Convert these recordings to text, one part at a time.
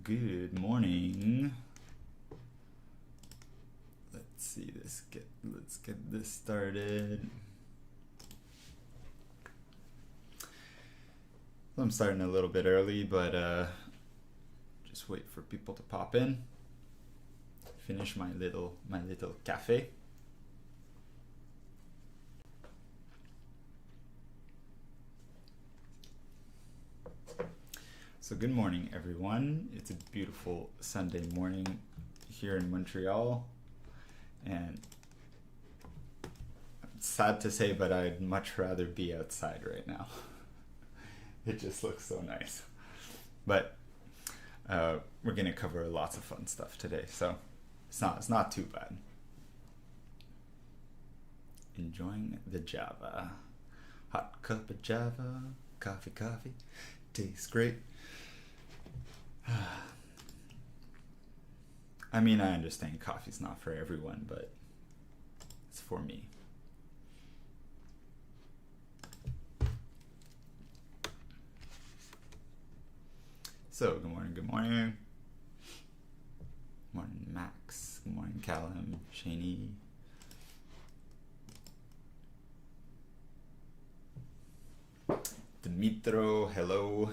Good morning. Let's see this. Let's get this started. I'm starting a little bit early, but just wait for people to pop in. Finish my little cafe. So good morning, everyone. It's a beautiful Sunday morning here in Montreal, and it's sad to say, but I'd much rather be outside right now. It just looks so nice. But we're gonna cover lots of fun stuff today, so it's not too bad. Enjoying the Java. Hot cup of Java, coffee, tastes great. I mean, I understand coffee's not for everyone, but it's for me. So, good morning. Good morning, Max. Good morning, Callum, Shani. Dimitro, hello.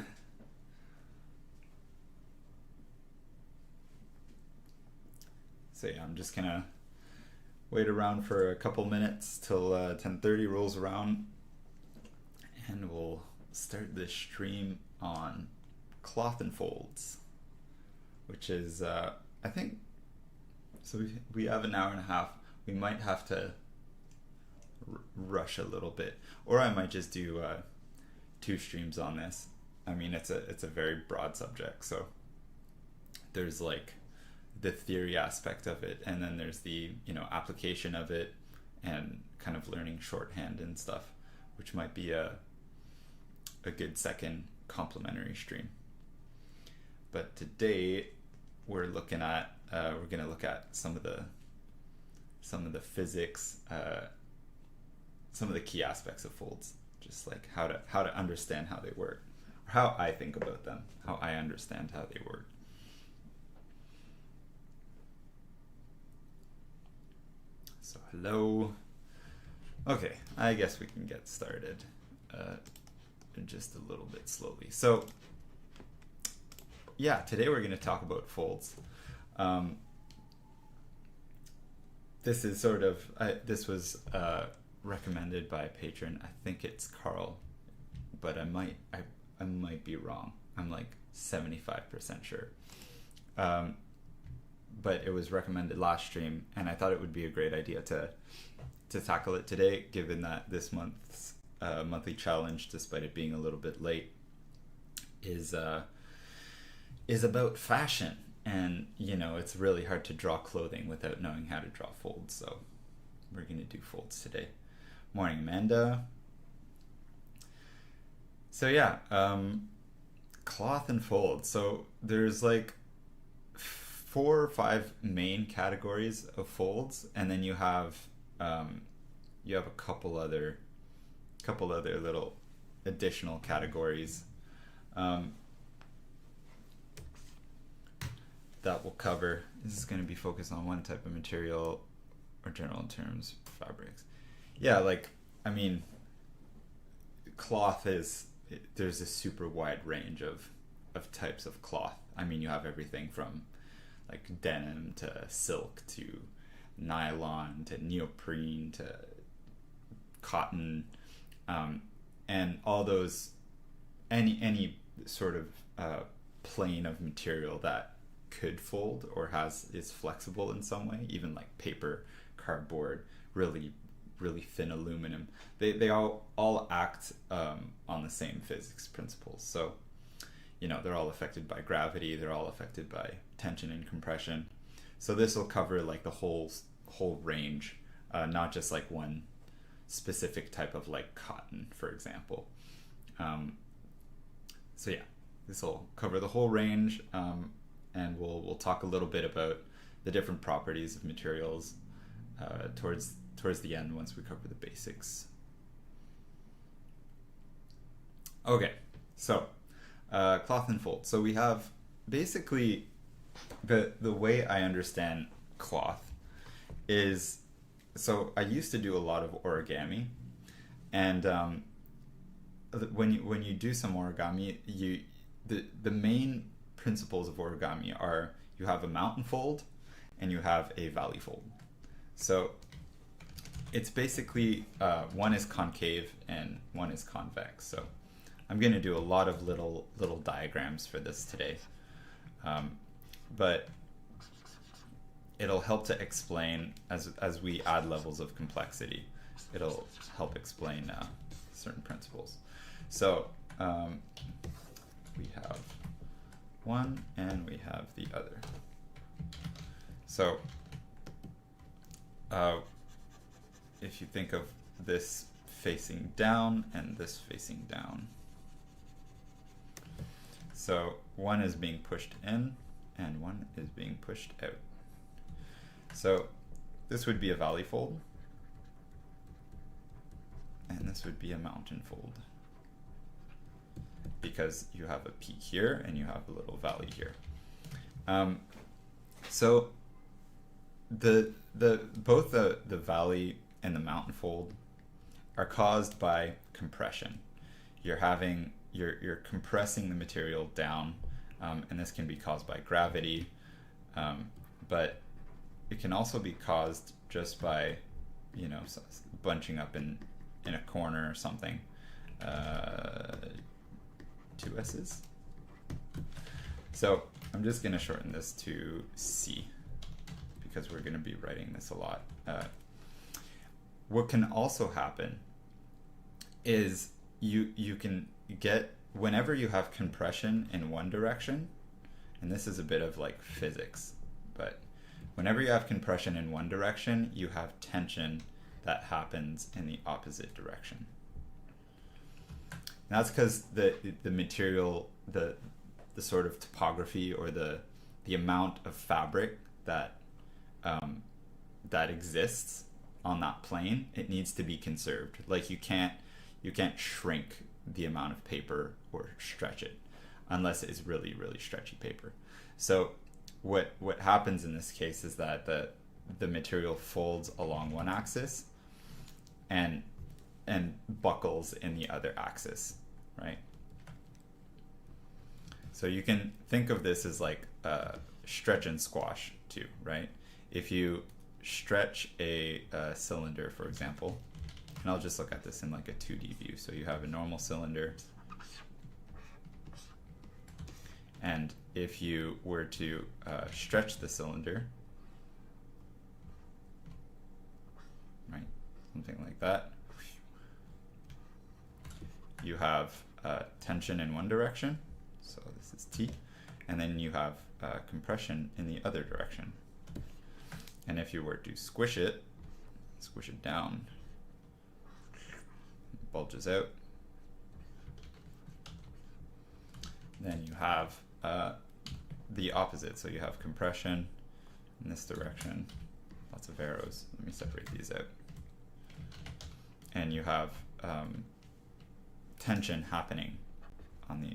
So yeah, I'm just gonna wait around for a couple minutes till 10:30 rolls around, and we'll start this stream on cloth and folds, which is I think so. We have an hour and a half. We might have to rush a little bit, or I might just do 2 streams on this. I mean, it's a very broad subject, so there's like the theory aspect of it, and then there's the application of it and kind of learning shorthand and stuff, which might be a good second complementary stream. But today we're gonna look at some of the physics, some of the key aspects of folds, just like how to understand how they work, or how I think about them, how I understand how they work. So hello. Okay, I guess we can get started just a little bit slowly. So yeah, today we're going to talk about folds. This is sort of this was recommended by a patron. I think it's Carl, but I might be wrong. I'm like 75% sure. But it was recommended last stream, and I thought it would be a great idea to tackle it today, given that this month's monthly challenge, despite it being a little bit late, is about fashion. And it's really hard to draw clothing without knowing how to draw folds, so we're going to do folds today. Morning, Amanda. So yeah, cloth and folds. So there's like 4 or 5 main categories of folds, and then you have a couple other little additional categories that we'll cover. This is going to be focused on one type of material or general terms, fabrics. Yeah, like, I mean, cloth there's a super wide range of types of cloth. I mean, you have everything from like denim to silk to nylon to neoprene to cotton, and all those, any sort of plane of material that could fold or is flexible in some way, even like paper, cardboard, really thin aluminum. They all act on the same physics principles. So they're all affected by gravity, they're all affected by tension and compression. So this will cover like the whole range, not just like one specific type of like cotton, for example. So yeah, this will cover the whole range, and we'll talk a little bit about the different properties of materials towards the end, once we cover the basics. Okay, so cloth and fold. So we have basically, the way I understand cloth is, so I used to do a lot of origami, and when you do some origami, the main principles of origami are you have a mountain fold and you have a valley fold. So it's basically one is concave and one is convex. So I'm going to do a lot of little diagrams for this today, but it'll help to explain as we add levels of complexity. It'll help explain certain principles. So we have one and we have the other. So if you think of this facing down and this facing down, so one is being pushed in and one is being pushed out. So this would be a valley fold, and this would be a mountain fold, because you have a peak here and you have a little valley here. So both the valley and the mountain fold are caused by compression. You're compressing the material down, and this can be caused by gravity, but it can also be caused just by, you know, bunching up in a corner or something. 2 S's. So I'm just going to shorten this to C, because we're going to be writing this a lot. What can also happen is you can get, whenever you have compression in one direction, and this is a bit of like physics, but whenever you have compression in one direction, you have tension that happens in the opposite direction. And that's because the material, the sort of topography, or the amount of fabric that that exists on that plane, it needs to be conserved. Like you can't shrink the amount of paper or stretch it, unless it is really stretchy paper. So what happens in this case is that the material folds along one axis and buckles in the other axis, right? So you can think of this as like stretch and squash too, right? If you stretch a cylinder, for example, and I'll just look at this in like a 2D view. So you have a normal cylinder, and if you were to stretch the cylinder, right, something like that, you have tension in one direction, so this is T, and then you have compression in the other direction. And if you were to squish it down, it bulges out, then you have the opposite. So you have compression in this direction, lots of arrows. Let me separate these out. And you have tension happening on the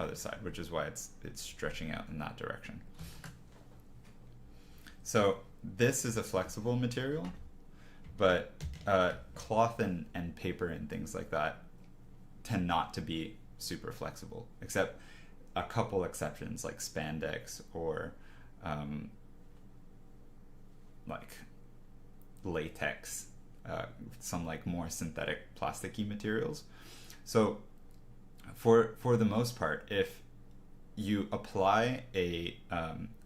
other side, which is why it's stretching out in that direction. So this is a flexible material, but cloth and paper and things like that tend not to be super flexible, except a couple exceptions like spandex or like latex, some like more synthetic plasticky materials. So for the most part, if you apply a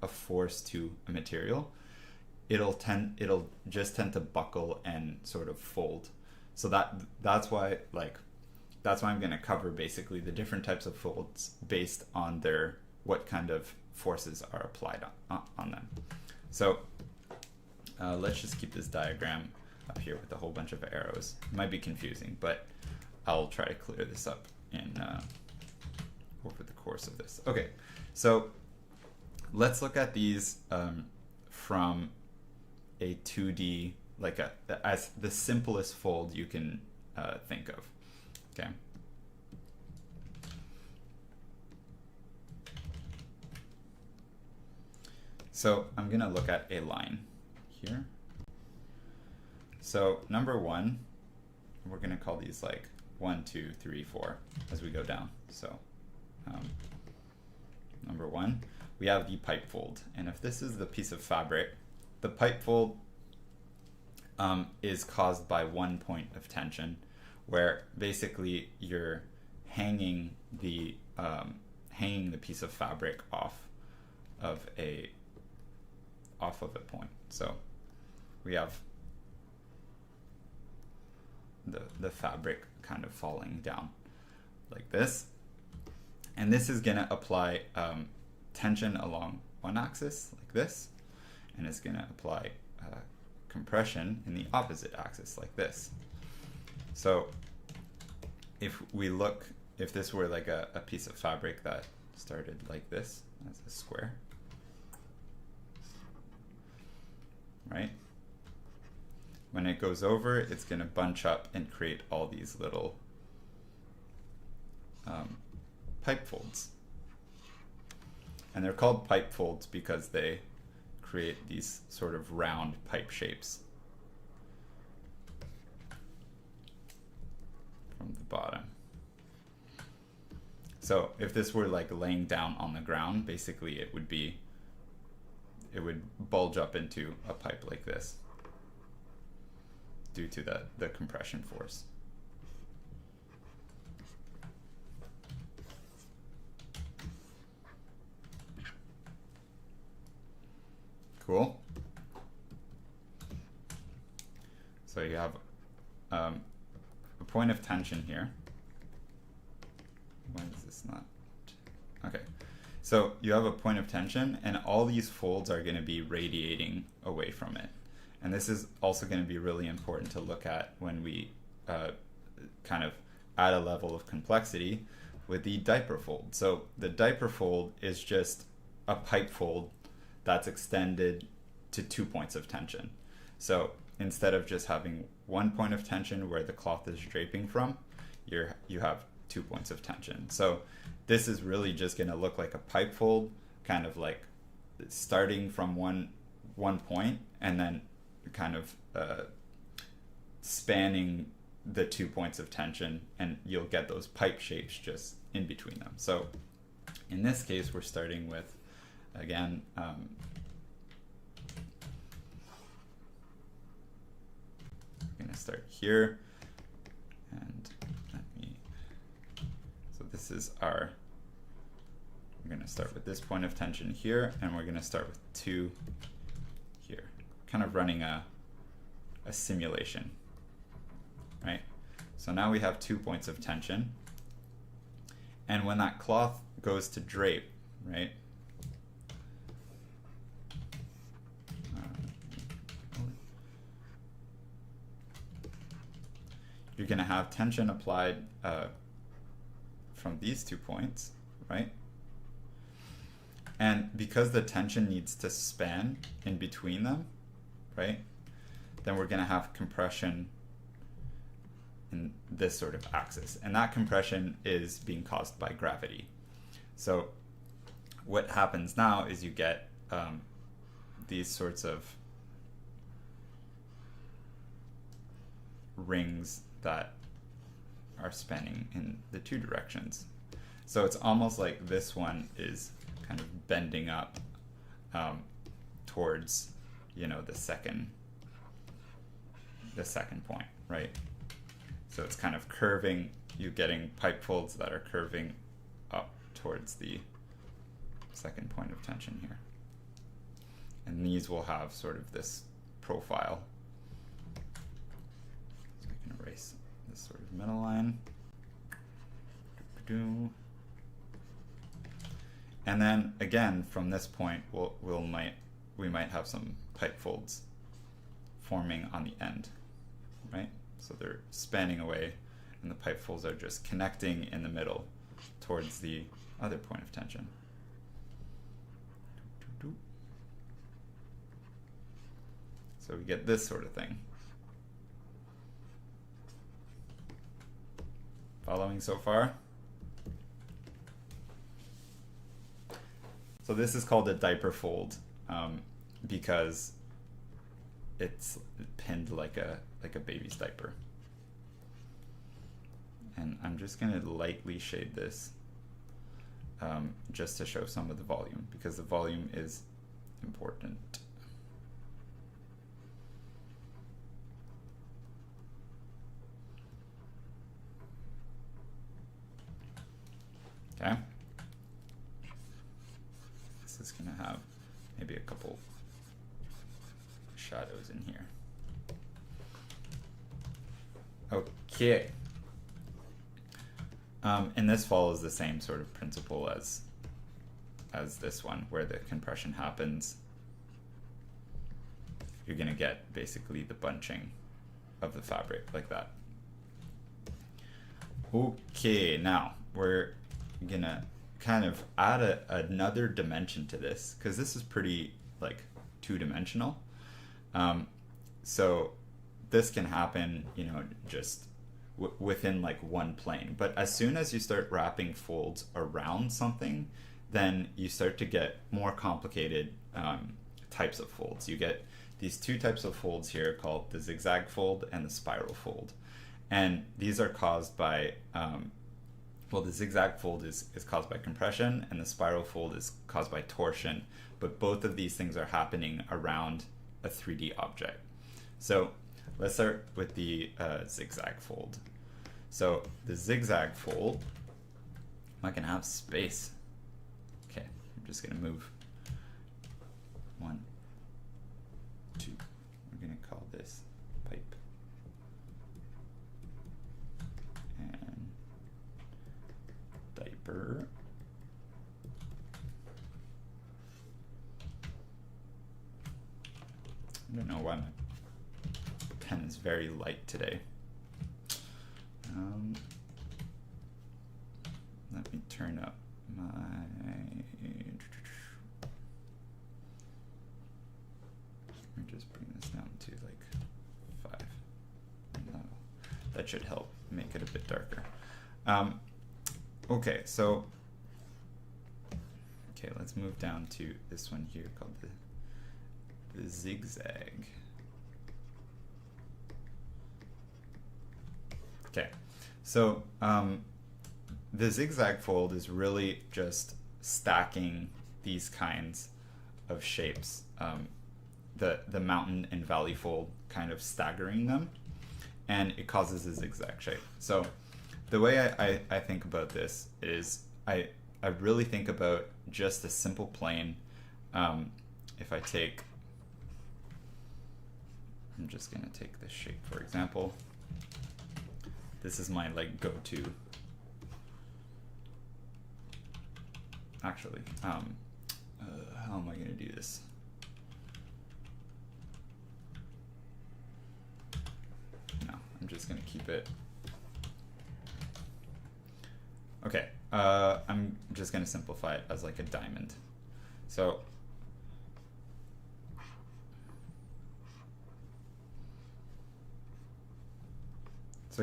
force to a material, it'll just tend to buckle and sort of fold. So that's why I'm going to cover basically the different types of folds based on what kind of forces are applied on them. So let's just keep this diagram up here with a whole bunch of arrows. It might be confusing, but I'll try to clear this up over the course of this. Okay, so let's look at these from a 2D, like as the simplest fold you can think of. Okay. So I'm going to look at a line here. So number 1, we're going to call these like 1, 2, 3, 4 as we go down. So number 1, we have the pipe fold. And if this is the piece of fabric, the pipe fold is caused by 1 point of tension, where basically you're hanging the piece of fabric off of a point. So we have the fabric kind of falling down like this, and this is going to apply tension along one axis like this, and it's going to apply compression in the opposite axis like this. So if this were like a piece of fabric that started like this as a square, right? When it goes over, it's going to bunch up and create all these little pipe folds. And they're called pipe folds because they create these sort of round pipe shapes from the bottom. So if this were like laying down on the ground, basically it would bulge up into a pipe like this due to the compression force. Cool. So you have a point of tension here. Why is this not? Okay. So you have a point of tension, and all these folds are going to be radiating away from it. And this is also going to be really important to look at when we kind of add a level of complexity with the diaper fold. So the diaper fold is just a pipe fold that's extended to 2 points of tension. So instead of just having 1 point of tension where the cloth is draping from, you have 2 points of tension. So this is really just going to look like a pipe fold, kind of like starting from one point and then kind of spanning the 2 points of tension, and you'll get those pipe shapes just in between them. So in this case, we're starting with, again, we're going to start here, and so this is we're going to start with this point of tension here, and we're going to start with 2 here, kind of running a simulation, right? So now we have 2 points of tension, and when that cloth goes to drape, right, you're going to have tension applied from these 2 points, right? And because the tension needs to span in between them, right, then we're going to have compression in this sort of axis. And that compression is being caused by gravity. So what happens now is you get these sorts of rings that are spanning in the 2 directions. So it's almost like this one is kind of bending up towards, the second point, right? So it's kind of curving. You're getting pipe folds that are curving up towards the second point of tension here. And these will have sort of this profile. So I can erase this sort of middle line. And then again, from this point, we might have some pipe folds forming on the end, right? So they're spanning away, and the pipe folds are just connecting in the middle towards the other point of tension. So we get this sort of thing. Following so far? So this is called a diaper fold because it's pinned like a baby's diaper. And I'm just going to lightly shade this just to show some of the volume, because the volume is important. Okay. This is going to have maybe a couple shadows in here. Okay. And this follows the same sort of principle as this one, where the compression happens. You're going to get basically the bunching of the fabric like that. Okay, now we're going to kind of add another dimension to this, because this is pretty like two-dimensional. So this can happen, you know, just within like one plane. But as soon as you start wrapping folds around something, then you start to get more complicated types of folds. You get these two types of folds here called the zigzag fold and the spiral fold. And these are caused by, well, the zigzag fold is caused by compression, and the spiral fold is caused by torsion. But both of these things are happening around a 3D object. So let's start with the zigzag fold. So the zigzag fold, am I gonna have space? Okay, I'm just gonna move 1, 2. We're gonna call this pipe. And diaper. I don't know why my pen is very light today. Let me turn up my... Let me just bring this down to like 5. No, that should help make it a bit darker. Okay, so... Okay, let's move down to this one here called the zigzag. Okay, so the zigzag fold is really just stacking these kinds of shapes. The mountain and valley fold kind of staggering them, and it causes a zigzag shape. So the way I think about this is I really think about just a simple plane. If I take, I'm just gonna take this shape for example. This is my like go-to. Actually, how am I gonna do this? No, I'm just gonna keep it. Okay, I'm just gonna simplify it as like a diamond. So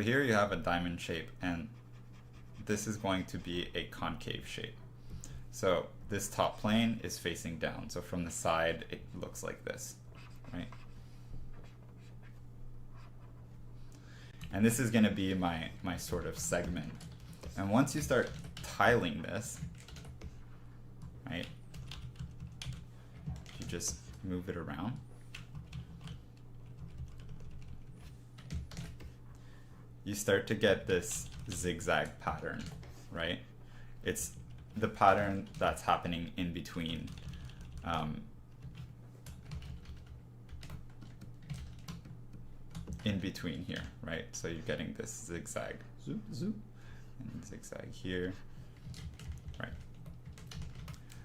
here you have a diamond shape, and this is going to be a concave shape. So this top plane is facing down. So from the side, it looks like this, right? And this is gonna be my sort of segment. And once you start tiling this, right, you just move it around. You start to get this zigzag pattern, right? It's the pattern that's happening in between here, right? So you're getting this zigzag, zoop, zoop, and zigzag here, right?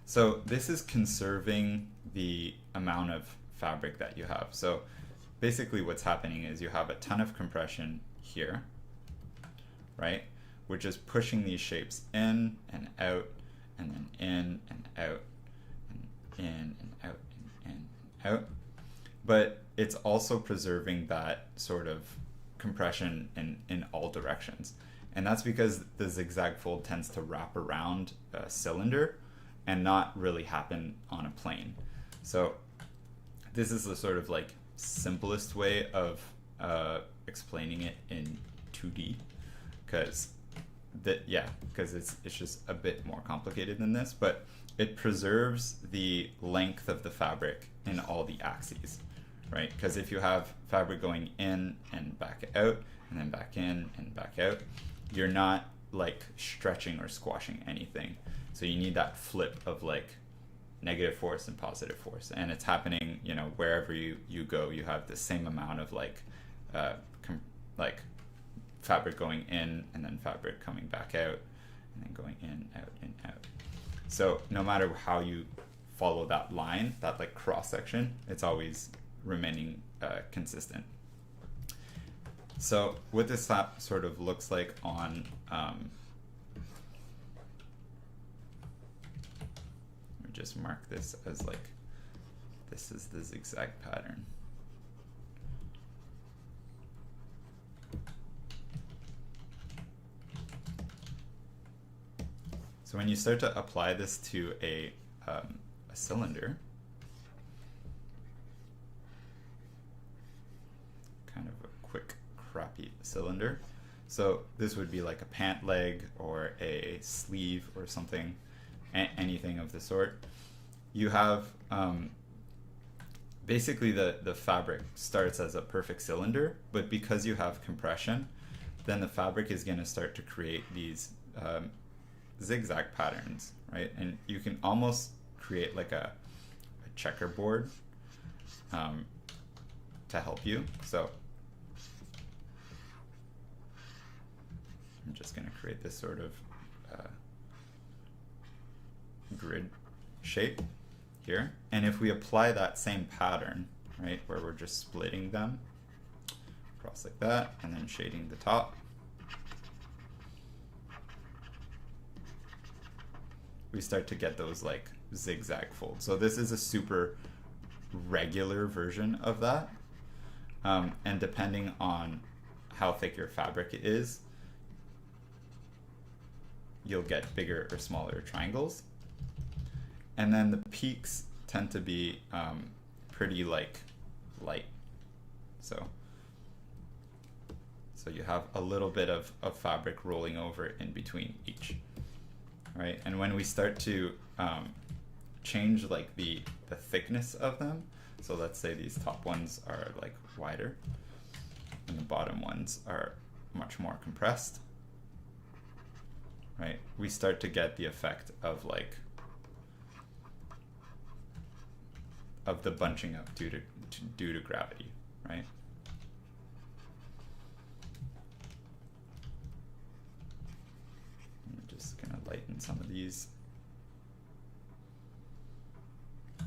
So this is conserving the amount of fabric that you have. So basically what's happening is you have a ton of compression here, right? We're just pushing these shapes in and out, and then in and out, and in and out, and in and out. But it's also preserving that sort of compression in all directions. And that's because the zigzag fold tends to wrap around a cylinder and not really happen on a plane. So this is the sort of like simplest way of explaining it in 2D, because it's just a bit more complicated than this, but it preserves the length of the fabric in all the axes, right? Because if you have fabric going in and back out, and then back in and back out, you're not like stretching or squashing anything. So you need that flip of like negative force and positive force, and it's happening, you know, wherever you go, you have the same amount of like fabric going in and then fabric coming back out and then going in, out, and out. So no matter how you follow that line, that like cross section, it's always remaining consistent. So what this sort of looks like on just mark this as like, this is the zigzag pattern. So when you start to apply this to a cylinder, kind of a quick crappy cylinder, so this would be like a pant leg or a sleeve or something, anything of the sort. You have basically the fabric starts as a perfect cylinder, but because you have compression, then the fabric is going to start to create these zigzag patterns, right? And you can almost create like a checkerboard to help you. So I'm just going to create this sort of grid shape here, and if we apply that same pattern, right, where we're just splitting them across like that and then shading the top, we start to get those like zigzag folds. So this is a super regular version of that, and depending on how thick your fabric is, you'll get bigger or smaller triangles. And then the peaks tend to be pretty like light. So you have a little bit of fabric rolling over in between each, right? And when we start to change like the thickness of them, so let's say these top ones are like wider and the bottom ones are much more compressed, right? We start to get the effect of like of the bunching up due to gravity, right? I'm just gonna lighten some of these.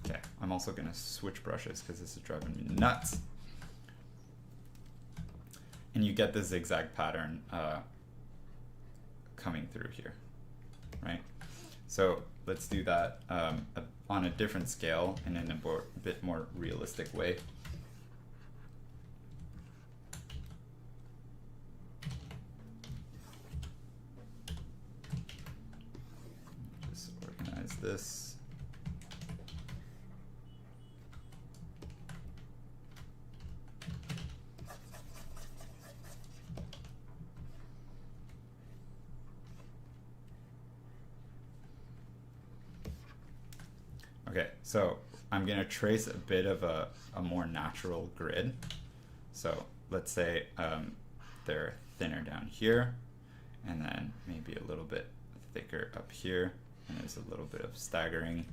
Okay, I'm also gonna switch brushes because this is driving me nuts. And you get the zigzag pattern coming through here, right? So let's do that on a different scale and in a bit more realistic way. Just organize this. Okay, so I'm going to trace a bit of a more natural grid. So let's say they're thinner down here, and then maybe a little bit thicker up here, and there's a little bit of staggering.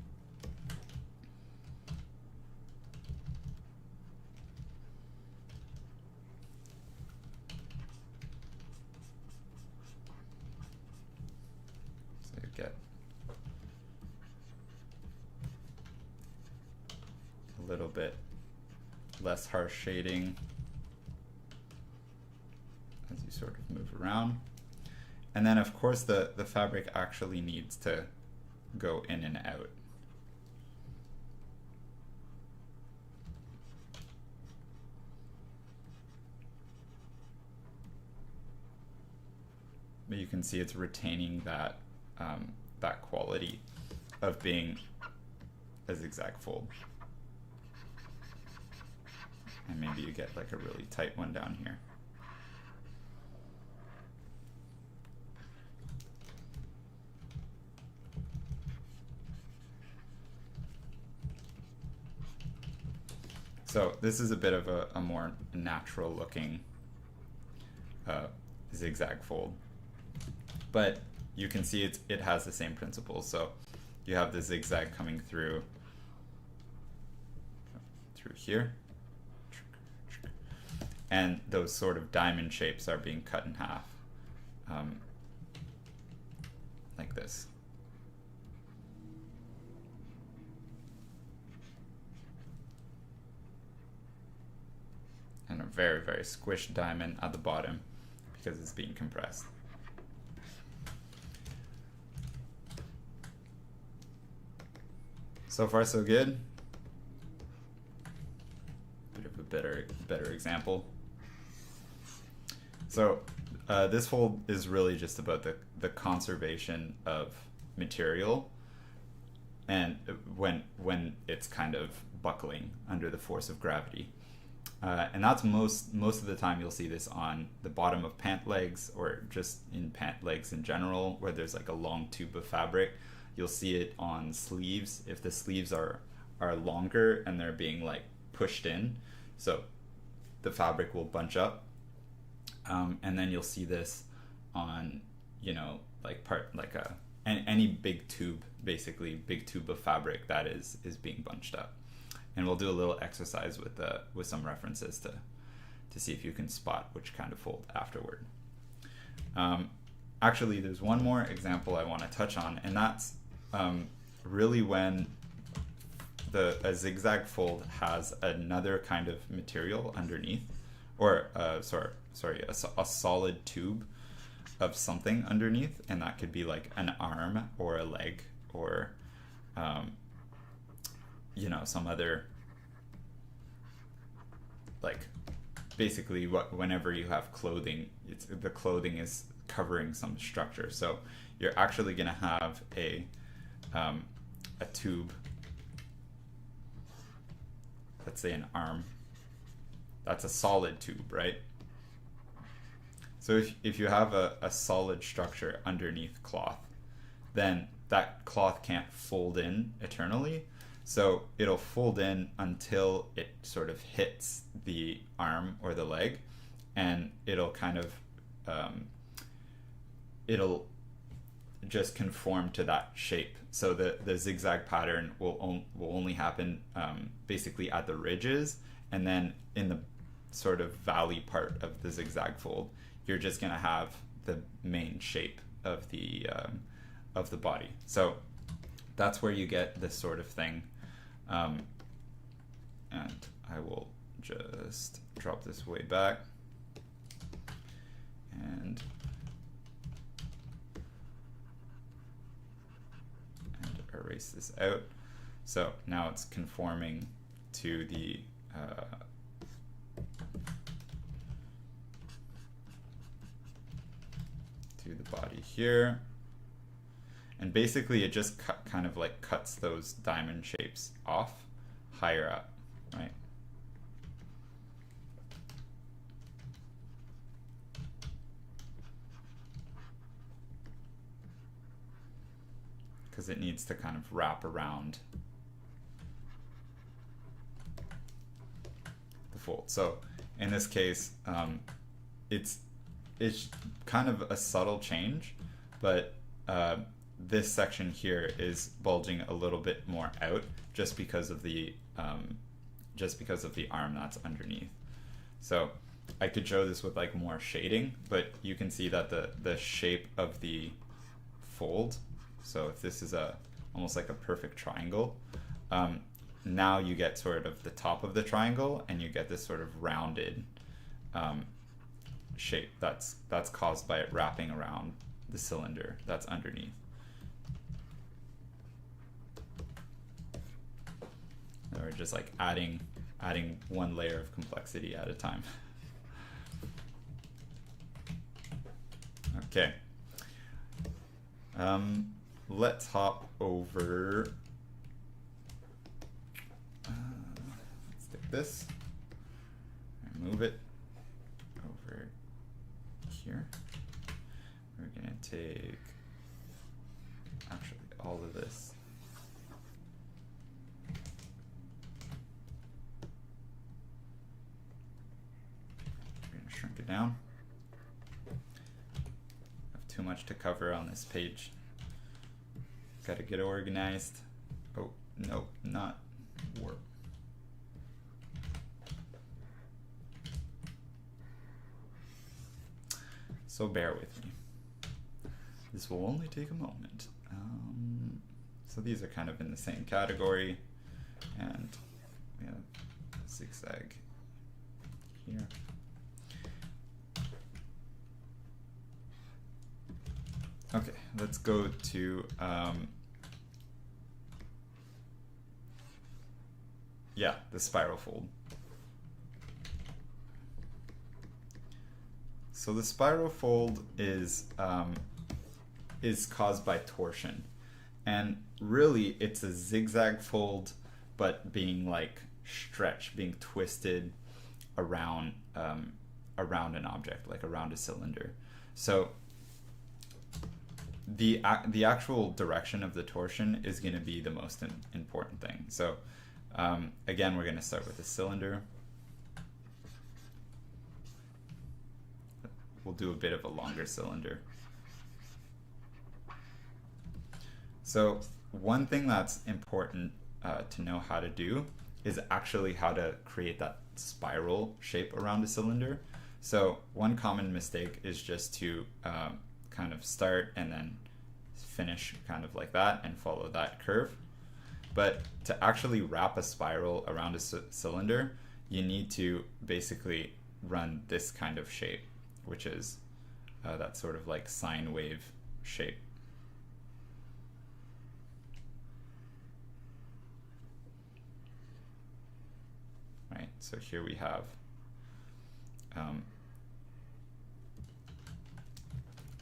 So you get a little bit less harsh shading as you sort of move around. And then of course the fabric actually needs to go in and out. But you can see it's retaining that that quality of being a zigzag fold. and maybe you get like a really tight one down here. So this is a bit of a more natural looking zigzag fold, but you can see it has the same principle. So you have the zigzag coming through here, and those sort of diamond shapes are being cut in half, like this. And a very, very squished diamond at the bottom because it's being compressed. So far so good. Bit of a better example. So this fold is really just about the conservation of material, and when it's kind of buckling under the force of gravity. And that's most of the time you'll see this on the bottom of pant legs, or just in pant legs in general, where there's like a long tube of fabric. You'll see it on sleeves if the sleeves are longer and they're being like pushed in, so the fabric will bunch up. And then you'll see this on, you know, like any big tube, basically big tube of fabric that is being bunched up. And we'll do a little exercise with some references to see if you can spot which kind of fold afterward. Actually, there's one more example I want to touch on, and that's really when a zigzag fold has another kind of material underneath, or a solid tube of something underneath, and that could be like an arm or a leg, or you know, some other, like, basically whenever you have clothing, the clothing is covering some structure. So you're actually going to have a tube, let's say an arm, that's a solid tube, right? So if you have a solid structure underneath cloth, then that cloth can't fold in eternally. So it'll fold in until it sort of hits the arm or the leg, and it'll kind of it'll just conform to that shape. So the zigzag pattern will only happen basically at the ridges, and then in the sort of valley part of the zigzag fold, you're just gonna have the main shape of the body. So that's where you get this sort of thing. And I will just drop this way back and erase this out. So now it's conforming to the body here, and basically it just kind of like cuts those diamond shapes off higher up, right? Because it needs to kind of wrap around the fold. So in this case, it's kind of a subtle change, but this section here is bulging a little bit more out just because of the arm that's underneath. So I could show this with like more shading, but you can see that the shape of the fold, so if this is almost like a perfect triangle, now you get sort of the top of the triangle, and you get this sort of rounded shape that's caused by it wrapping around the cylinder that's underneath. And we're just like adding one layer of complexity at a time. Okay. Let's hop over. Let's take this. move it over here. We're going to take actually all of this. We're going to shrink it down. I have too much to cover on this page. Got to get organized. Oh, no, not warp. So bear with me. This will only take a moment. So these are kind of in the same category, and we have a zigzag here. Okay, let's go to yeah, the spiral fold. So the spiral fold is caused by torsion, and really it's a zigzag fold, but being like stretched, being twisted around around an object, like around a cylinder. So the actual direction of the torsion is going to be the most important thing. So again, we're going to start with a cylinder. We'll do a bit of a longer cylinder. So one thing that's important to know how to do is actually how to create that spiral shape around a cylinder. So one common mistake is just to kind of start and then finish kind of like that and follow that curve. But to actually wrap a spiral around a cylinder, you need to basically run this kind of shape, which is that sort of like sine wave shape. Right, so here we have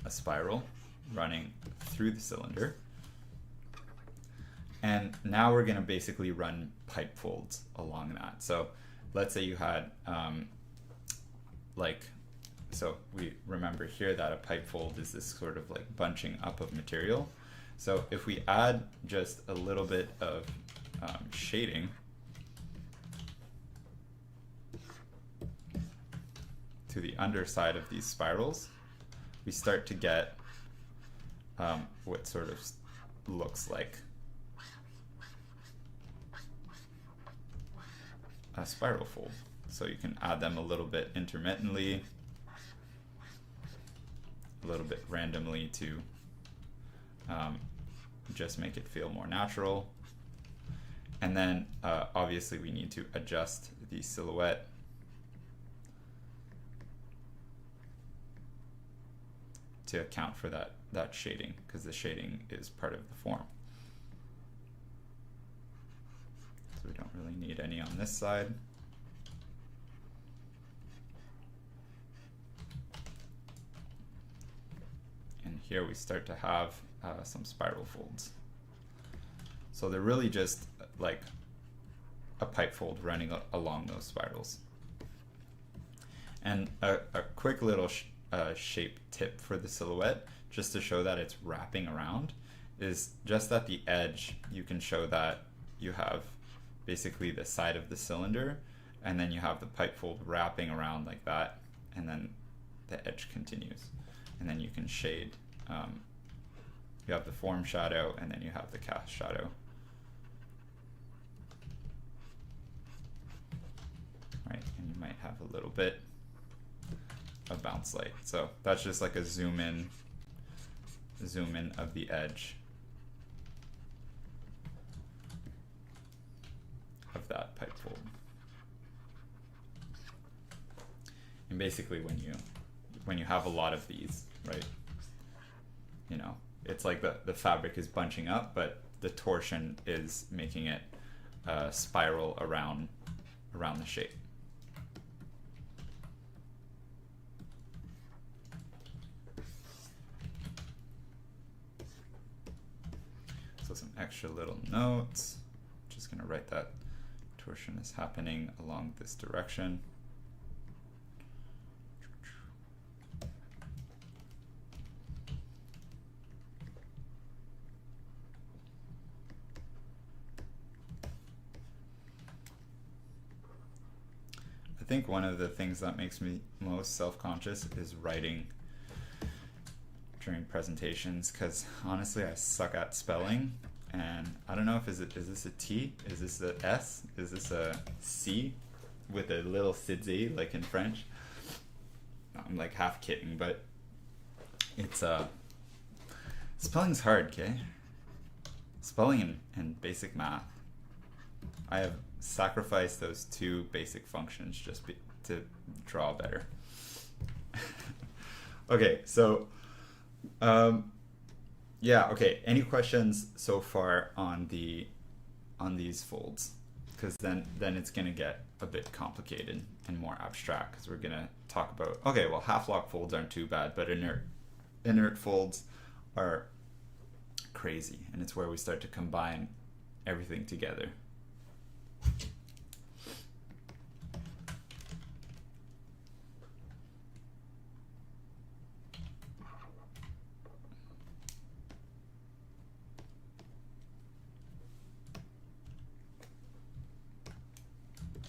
a spiral running through the cylinder. And now we're going to basically run pipe folds along that. So let's say you had so we remember here that a pipe fold is this sort of like bunching up of material. So if we add just a little bit of shading to the underside of these spirals, we start to get what sort of looks like a spiral fold. So you can add them a little bit intermittently, a little bit randomly to just make it feel more natural. And then obviously we need to adjust the silhouette to account for that shading, because the shading is part of the form. So we don't really need any on this side. And here we start to have some spiral folds. So they're really just like a pipe fold running along those spirals. And a quick little shape tip for the silhouette, just to show that it's wrapping around, is just at the edge you can show that you have basically the side of the cylinder, and then you have the pipe fold wrapping around like that, and then the edge continues, and then you can shade. You have the form shadow, and then you have the cast shadow. Right, and you might have a little bit of bounce light. So that's just like a zoom in of the edge of that pipe fold. And basically when you have a lot of these, right, you know, it's like the fabric is bunching up, but the torsion is making it spiral around the shape. So some extra little notes. Just gonna write that torsion is happening along this direction. think one of the things that makes me most self-conscious is writing during presentations, because honestly I suck at spelling, and I don't know if is this a T, is this a S, is this a C with a little sidz like in French. I'm like half kidding, but it's spelling's hard, okay? Spelling and basic math. I have sacrificed those two basic functions just to draw better. Okay, so yeah, okay. Any questions so far on these folds? Because then it's gonna get a bit complicated and more abstract, because we're gonna talk about, okay, well, half-lock folds aren't too bad, but inert folds are crazy, and it's where we start to combine everything together.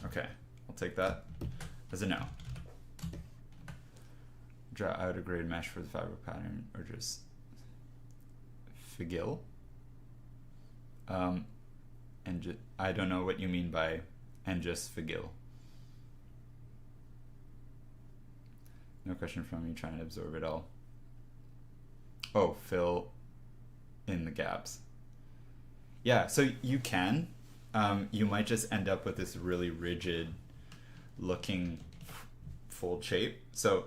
Okay, I'll take that as a no. Draw out a grade mesh for the fabric pattern, or just figil. And I don't know what you mean by and just figil. No question from you trying to absorb it all. Oh, fill in the gaps. Yeah, so you can. You might just end up with this really rigid looking fold shape. So,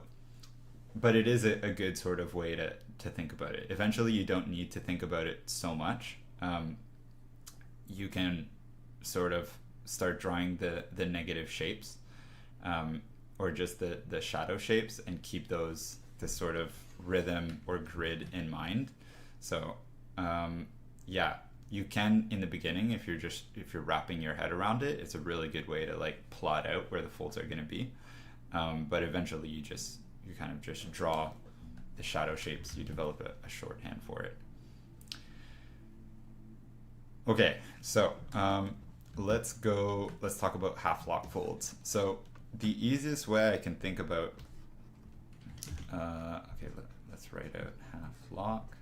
but it is a good sort of way to think about it. Eventually you don't need to think about it so much. You can sort of start drawing the negative shapes, or just the shadow shapes, and keep this sort of rhythm or grid in mind. So yeah, you can in the beginning, if you're wrapping your head around it, it's a really good way to like plot out where the folds are going to be. But eventually you kind of just draw the shadow shapes. You develop a shorthand for it. Okay, so let's talk about half-lock folds. So the easiest way I can think about, okay, let's write out half-lock.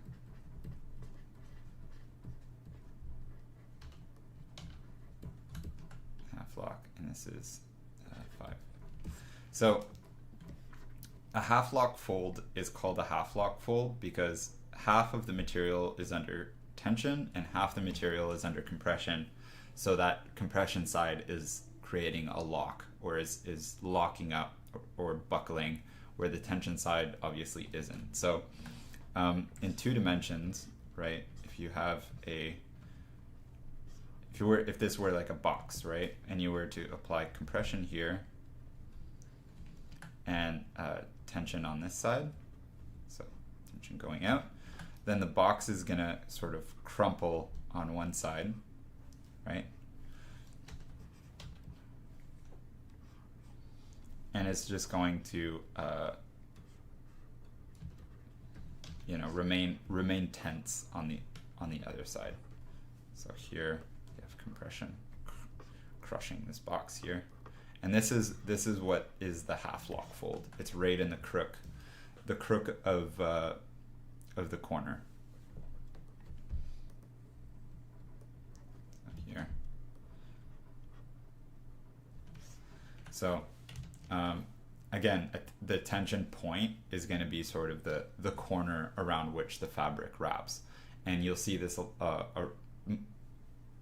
Half-lock, and this is 5. So a half-lock fold is called a half-lock fold because half of the material is under tension and half the material is under compression, so that compression side is creating a lock, or is locking up or buckling, where the tension side obviously isn't. So in 2 dimensions, right, if this were like a box, right, and you were to apply compression here and tension on this side, so tension going out, then the box is gonna sort of crumple on one side, right? And it's just going to remain tense on the other side. So here you have compression crushing this box here, and this is what is the half-lock fold. It's right in the crook of the corner here. So again, the tension point is going to be sort of the corner around which the fabric wraps, and you'll see this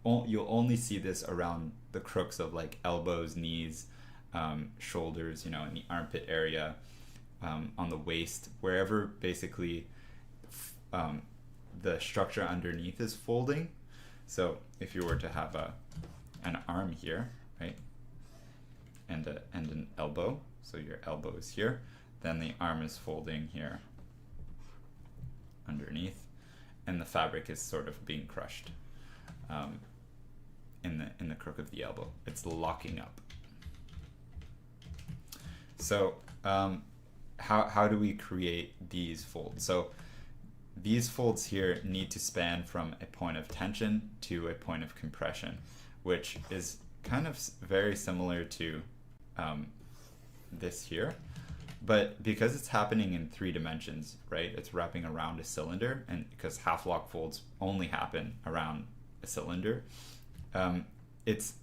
you'll only see this around the crooks of like elbows, knees, shoulders, in the armpit area, on the waist, wherever basically the structure underneath is folding. So if you were to have an arm here, right, and an elbow, so your elbow is here, then the arm is folding here underneath, and the fabric is sort of being crushed in the crook of the elbow. It's locking up. So how do we create these folds? So these folds here need to span from a point of tension to a point of compression, which is kind of very similar to this here. But because it's happening in 3 dimensions, right? It's wrapping around a cylinder, and because half-lock folds only happen around a cylinder, it's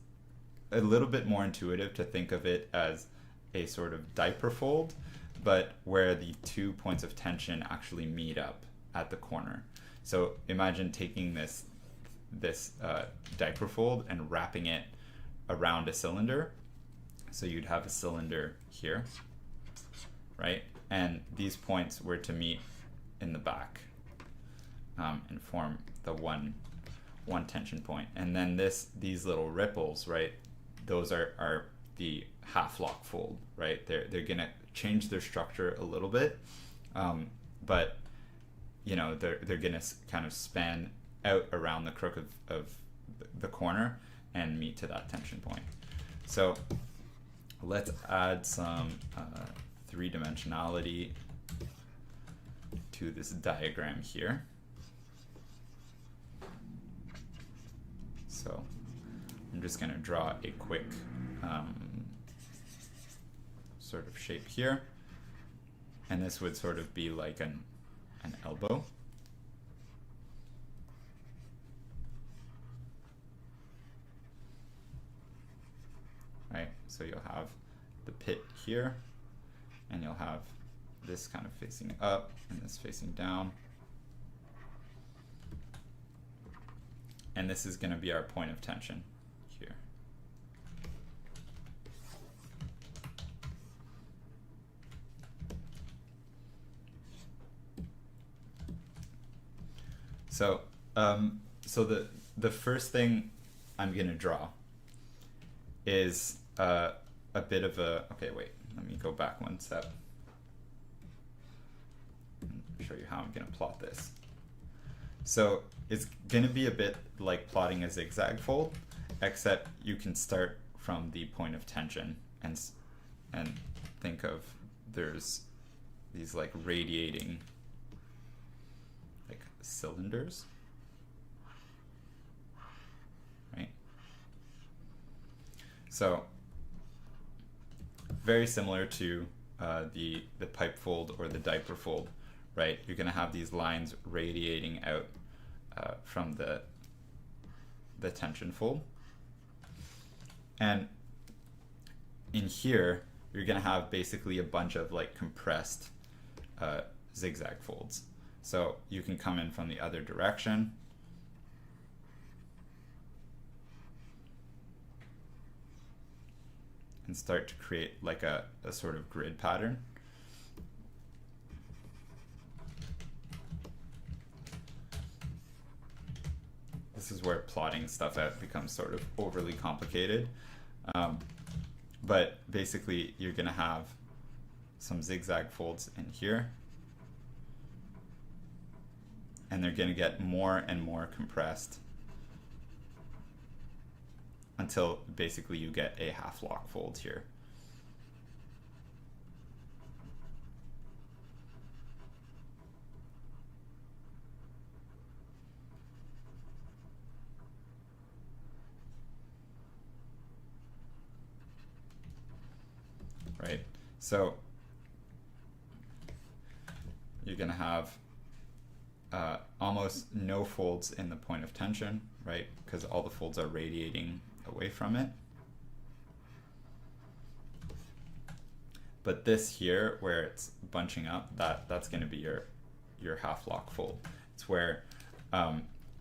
a little bit more intuitive to think of it as a sort of diaper fold, but where the 2 points of tension actually meet up at the corner. So imagine taking this diaper fold and wrapping it around a cylinder. So you'd have a cylinder here, right? And these points were to meet in the back and form the one tension point. And then these little ripples, right? Those are the half-lock fold, right? They're gonna change their structure a little bit, but you know they're gonna kind of span out around the crook of the corner and meet to that tension point. So let's add some 3-dimensionality to this diagram here. So I'm just going to draw a quick sort of shape here, and this would sort of be like an elbow. Right, so you'll have the pit here, and you'll have this kind of facing up and this facing down. And this is going to be our point of tension here. So, the first thing I'm going to draw is a bit of a, okay, wait, let me go back one step and show you how I'm going to plot this. So it's going to be a bit like plotting a zigzag fold, except you can start from the point of tension and think of there's these like radiating like cylinders, right? So very similar to the pipe fold or the diaper fold, right? You're going to have these lines radiating out from the tension fold, and in here you're going to have basically a bunch of like compressed zigzag folds. So you can come in from the other direction and start to create like a sort of grid pattern. This is where plotting stuff out becomes sort of overly complicated. But basically you're going to have some zigzag folds in here, and they're going to get more and more compressed until basically you get a half-lock fold here. Right, so you're going to have almost no folds in the point of tension, right? Because all the folds are radiating away from it. But this here, where it's bunching up, that's going to be your half-lock fold. It's where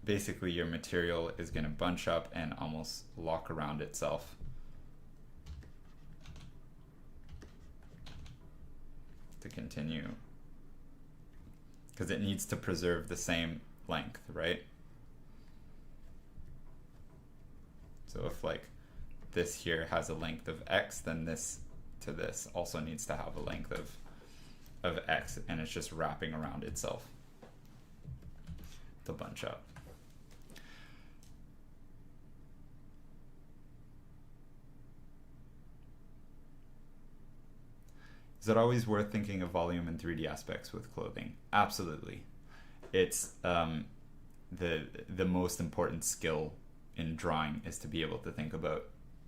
basically your material is going to bunch up and almost lock around itself to continue, because it needs to preserve the same length, right? So if like this here has a length of x, then this to this also needs to have a length of x, and it's just wrapping around itself to bunch up. Is it always worth thinking of volume and 3D aspects with clothing? Absolutely. It's the most important skill in drawing is to be able to think about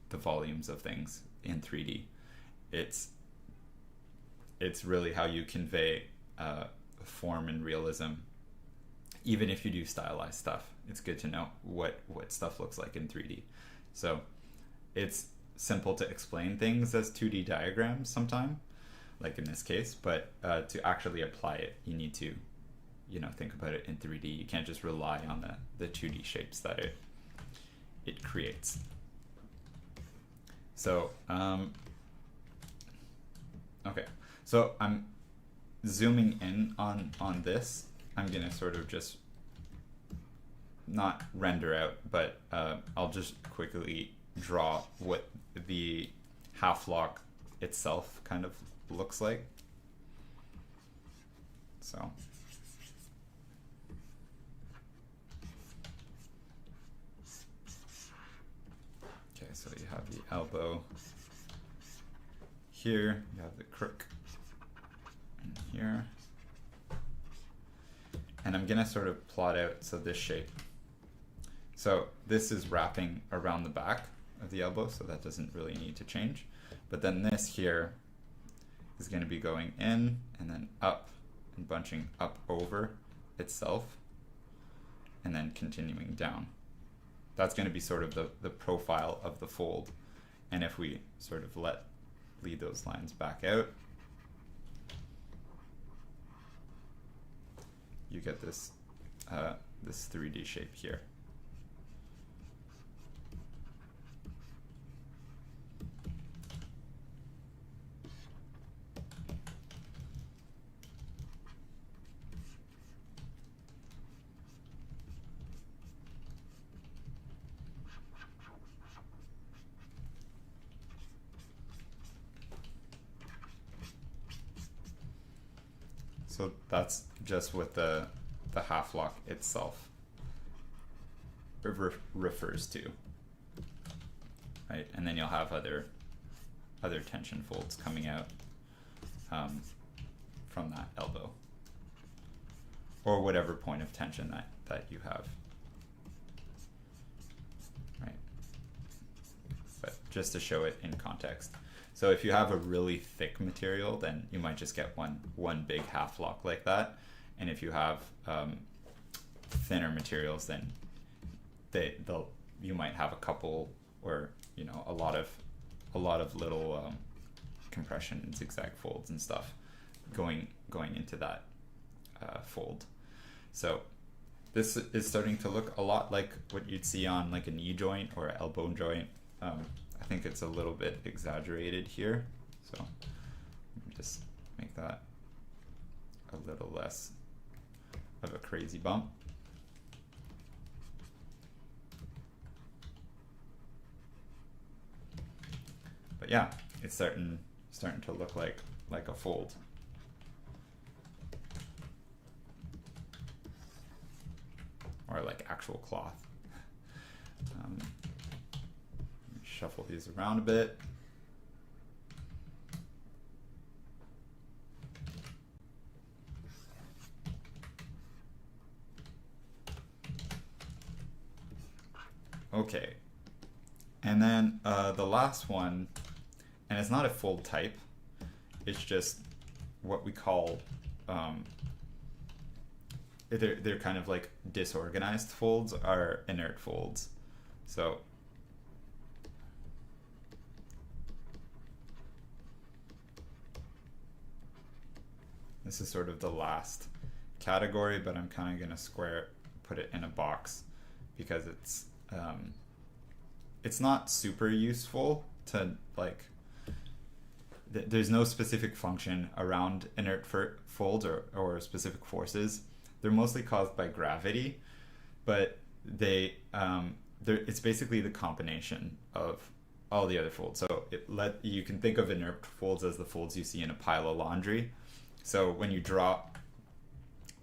the volumes of things in 3D. It's it's really how you convey form and realism. Even if you do stylized stuff, it's good to know what stuff looks like in 3D. So it's simple to explain things as 2D diagrams sometimes, like in this case, but to actually apply it, you need to, think about it in 3D. You can't just rely on the 2D shapes that it creates. So, okay. So I'm zooming in on this. I'm gonna sort of just not render out, but I'll just quickly draw what the half lock itself kind of looks like. So okay, so you have the elbow here, you have the crook in here, and I'm gonna sort of plot out this shape. So this is wrapping around the back of the elbow, so that doesn't really need to change. But then this here is going to be going in and then up and bunching up over itself and then continuing down. That's going to be sort of the profile of the fold. And if we sort of lead those lines back out, you get this this 3D shape here. So that's just what the half lock itself refers to, right? And then you'll have other tension folds coming out from that elbow, or whatever point of tension that you have, right? But just to show it in context. So if you have a really thick material, then you might just get one big half lock like that. And if you have thinner materials, then you might have a couple, or a lot of little compression and zigzag folds and stuff going into that fold. So this is starting to look a lot like what you'd see on like a knee joint or an elbow joint. I think it's a little bit exaggerated here, so let me just make that a little less of a crazy bump. But yeah, it's starting to look like a fold. Or like actual cloth. Shuffle these around a bit. Okay, and then the last one, and it's not a fold type, it's just what we call they're kind of like disorganized folds, are inert folds. So this is sort of the last category, but I'm kind of going to put it in a box because it's not super useful to like, there's no specific function around inert folds or specific forces. They're mostly caused by gravity, but it's basically the combination of all the other folds. So you can think of inert folds as the folds you see in a pile of laundry. So when you drop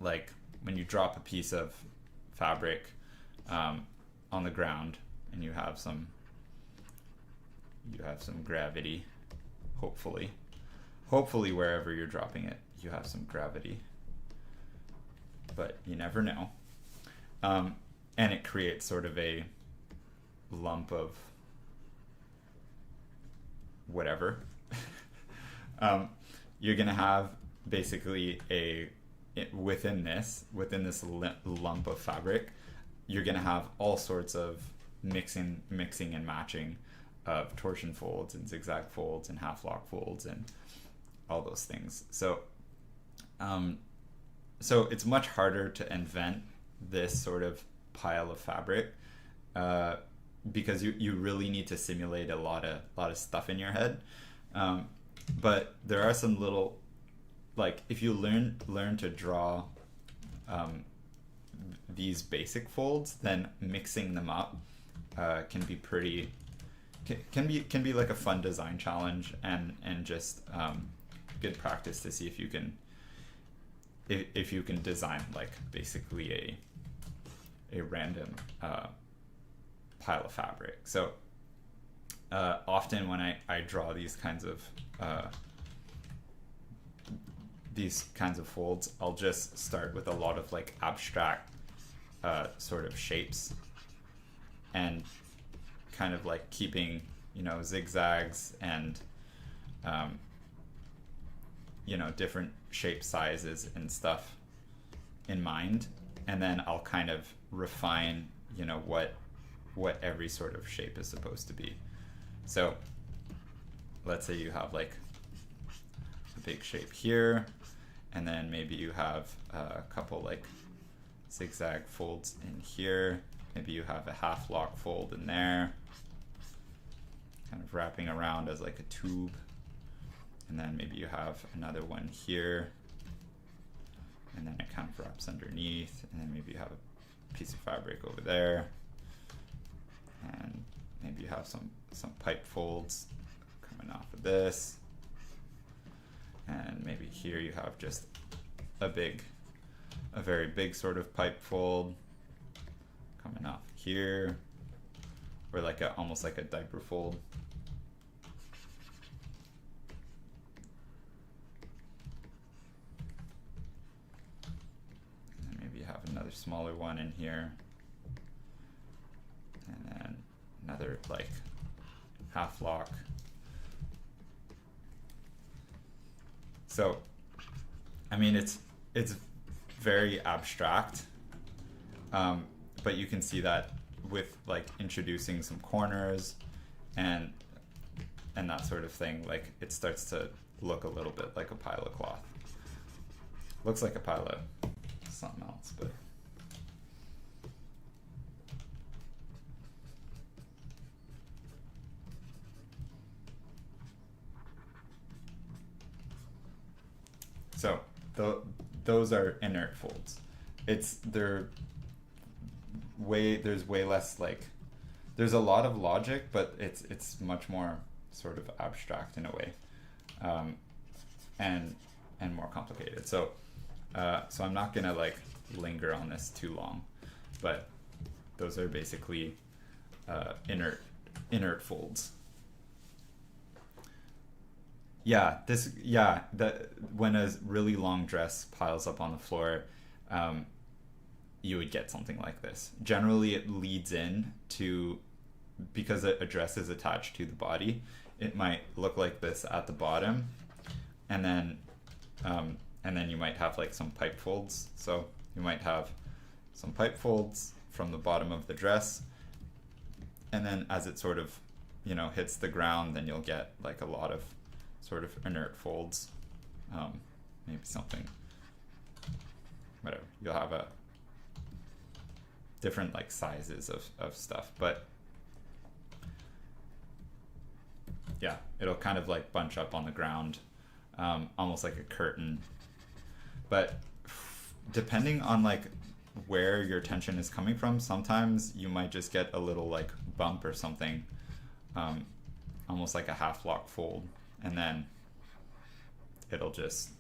a piece of fabric on the ground, and you have some gravity, hopefully wherever you're dropping it, you have some gravity, but you never know. And it creates sort of a lump of whatever. you're gonna have basically within this lump of fabric, you're gonna have all sorts of mixing and matching of torsion folds and zigzag folds and half lock folds and all those things. So so it's much harder to invent this sort of pile of fabric because you really need to simulate a lot of stuff in your head. But there are some little, like, if you learn to draw these basic folds, then mixing them up can be pretty can be like a fun design challenge and just good practice to see if you can design like basically a random pile of fabric. So often when I draw these kinds of folds, I'll just start with a lot of like abstract sort of shapes and kind of like keeping, zigzags and different shape sizes and stuff in mind, and then I'll kind of refine what every sort of shape is supposed to be. So let's say you have like a big shape here, and then maybe you have a couple like zigzag folds in here, maybe you have a half lock fold in there, kind of wrapping around as like a tube, and then maybe you have another one here, and then it kind of wraps underneath, and then maybe you have a piece of fabric over there, and maybe you have some pipe folds coming off of this, and maybe here you have just a very big sort of pipe fold coming off here, or like almost like a diaper fold. And maybe you have another smaller one in here, and then another like half lock. So I mean it's very abstract, but you can see that with like introducing some corners and that sort of thing, like it starts to look a little bit like a pile of cloth. Looks like a pile of something else, but so those are inert folds. There's way less, like, there's a lot of logic, but it's much more sort of abstract in a way, and more complicated. So I'm not gonna like linger on this too long, but those are basically inert folds. When a really long dress piles up on the floor, you would get something like this. Generally, it leads in to, because a dress is attached to the body, it might look like this at the bottom, and then you might have like some pipe folds. So you might have some pipe folds from the bottom of the dress, and then as it sort of hits the ground, then you'll get like a lot of sort of inert folds, maybe something, whatever. You'll have a different like sizes of stuff, but yeah, it'll kind of like bunch up on the ground, almost like a curtain. But depending on like where your tension is coming from, sometimes you might just get a little like bump or something, almost like a half lock fold, and then it'll just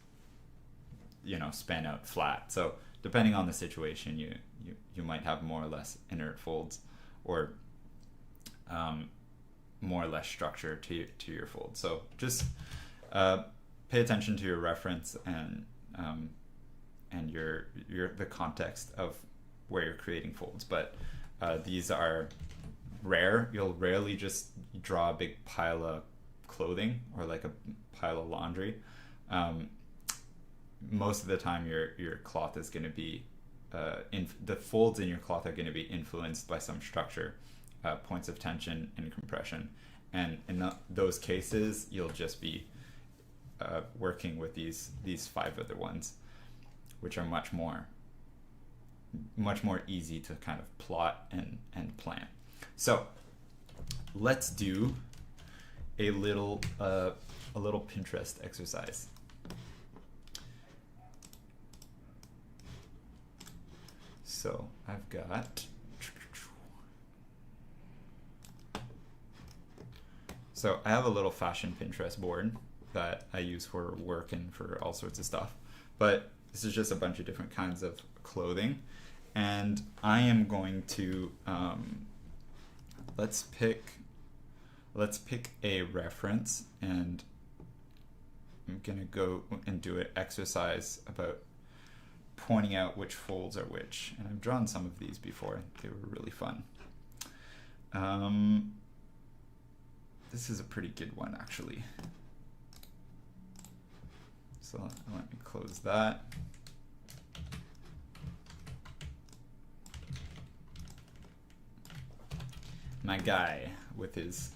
span out flat. So depending on the situation, you might have more or less inert folds, or more or less structure to your fold. So just pay attention to your reference and the context of where you're creating folds. But these are rare. You'll rarely just draw a big pile of clothing or like a pile of laundry, most of the time your cloth is going to be the folds in your cloth are going to be influenced by some structure, points of tension and compression, and in those cases you'll just be working with these 5 other ones, which are much more easy to kind of plot and plan. So let's do a little Pinterest exercise. So I've got, so I have a little fashion Pinterest board that I use for work and for all sorts of stuff, but this is just a bunch of different kinds of clothing, and I am going to let's pick a reference, and I'm gonna go and do an exercise about pointing out which folds are which, and I've drawn some of these before. They were really fun. This is a pretty good one, actually. So let me close that. My guy with his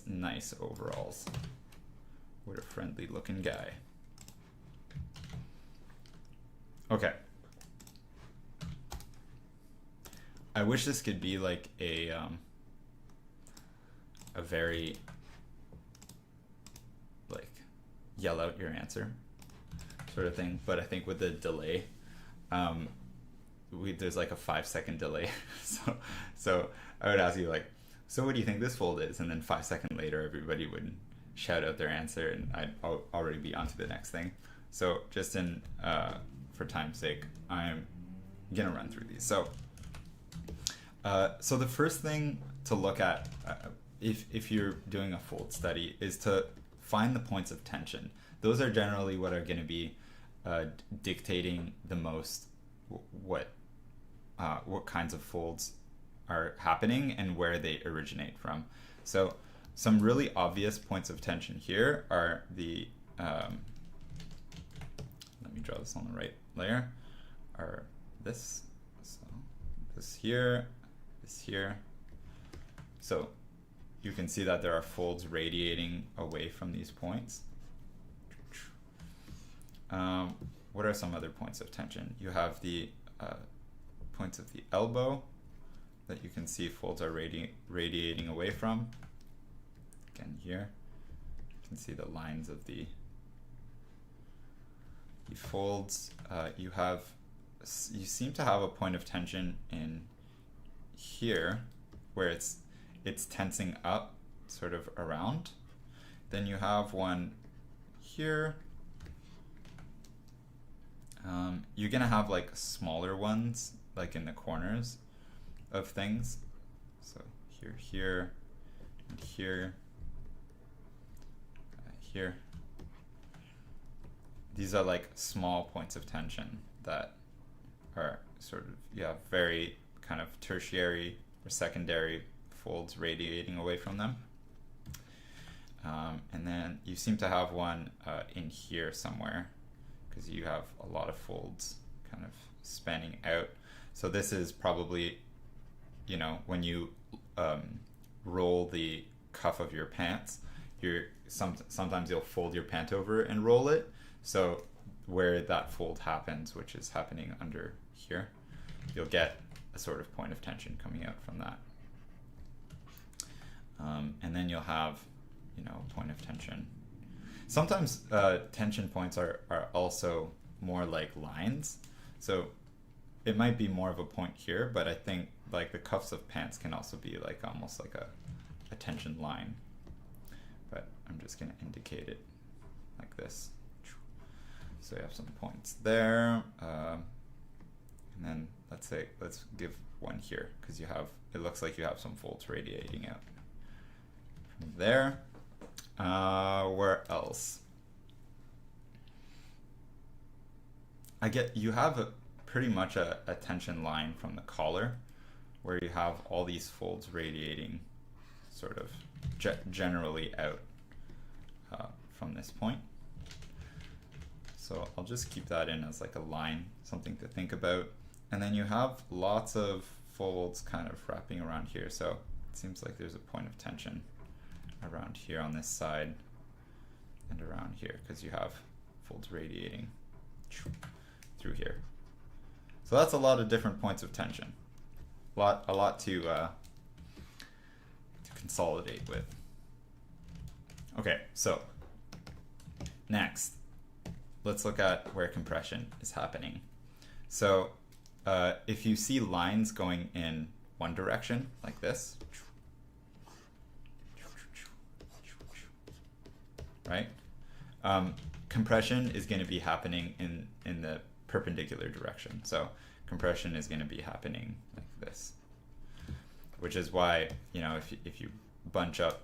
nice overalls. What a friendly looking guy. Okay. I wish this could be like a very like yell out your answer sort of thing, but I think with the delay, there's like a 5-second delay. so I would ask you like, so what do you think this fold is? And then 5 seconds later, everybody would shout out their answer, and I'd already be on to the next thing. So just for time's sake, I'm gonna run through these. So the first thing to look at if you're doing a fold study is to find the points of tension. Those are generally what are going to be dictating the most what kinds of folds are happening and where they originate from. So some really obvious points of tension here are the let me draw this on the right layer, are this, so this here, this here. So you can see that there are folds radiating away from these points. What are some other points of tension? You have the points of the elbow that you can see folds are radiating away from. Again here, you can see the lines of the folds. You seem to have a point of tension in here where it's tensing up sort of around. Then you have one here. You're gonna have like smaller ones like in the corners of things. So here, and here, here. These are like small points of tension that are sort of, you have very kind of tertiary or secondary folds radiating away from them. And then you seem to have one in here somewhere, because you have a lot of folds kind of spanning out. So this is probably, you know, when you roll the cuff of your pants, sometimes you'll fold your pant over and roll it. So where that fold happens, which is happening under here, you'll get a sort of point of tension coming out from that. And then you'll have, you know, point of tension. Sometimes tension points are also more like lines. So it might be more of a point here, but I think like the cuffs of pants can also be like almost like a tension line. But I'm just gonna indicate it like this. So you have some points there. And then let's give one here, because it looks like you have some folds radiating out from there. Where else? You have pretty much a tension line from the collar, where you have all these folds radiating sort of generally out from this point. So I'll just keep that in as like a line, something to think about. And then you have lots of folds kind of wrapping around here. So it seems like there's a point of tension around here on this side and around here, because you have folds radiating through here. So that's a lot of different points of tension. A lot to consolidate with. Okay, so next, let's look at where compression is happening. So if you see lines going in one direction, like this, right? Compression is going to be happening in the perpendicular direction. So compression is going to be happening like this, which is why, you know, if you bunch up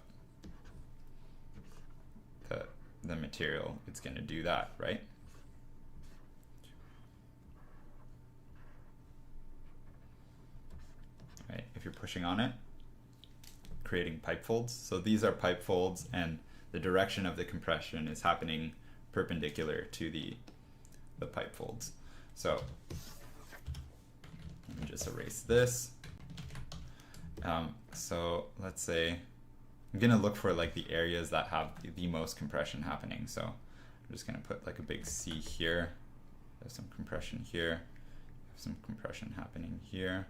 the material, it's going to do that, right? Right, if you're pushing on it, creating pipe folds. So these are pipe folds, and the direction of the compression is happening perpendicular to the pipe folds. So let me just erase this. So let's say I'm gonna look for like the areas that have the most compression happening. So I'm just gonna put like a big C here. There's some compression here. Some compression happening here.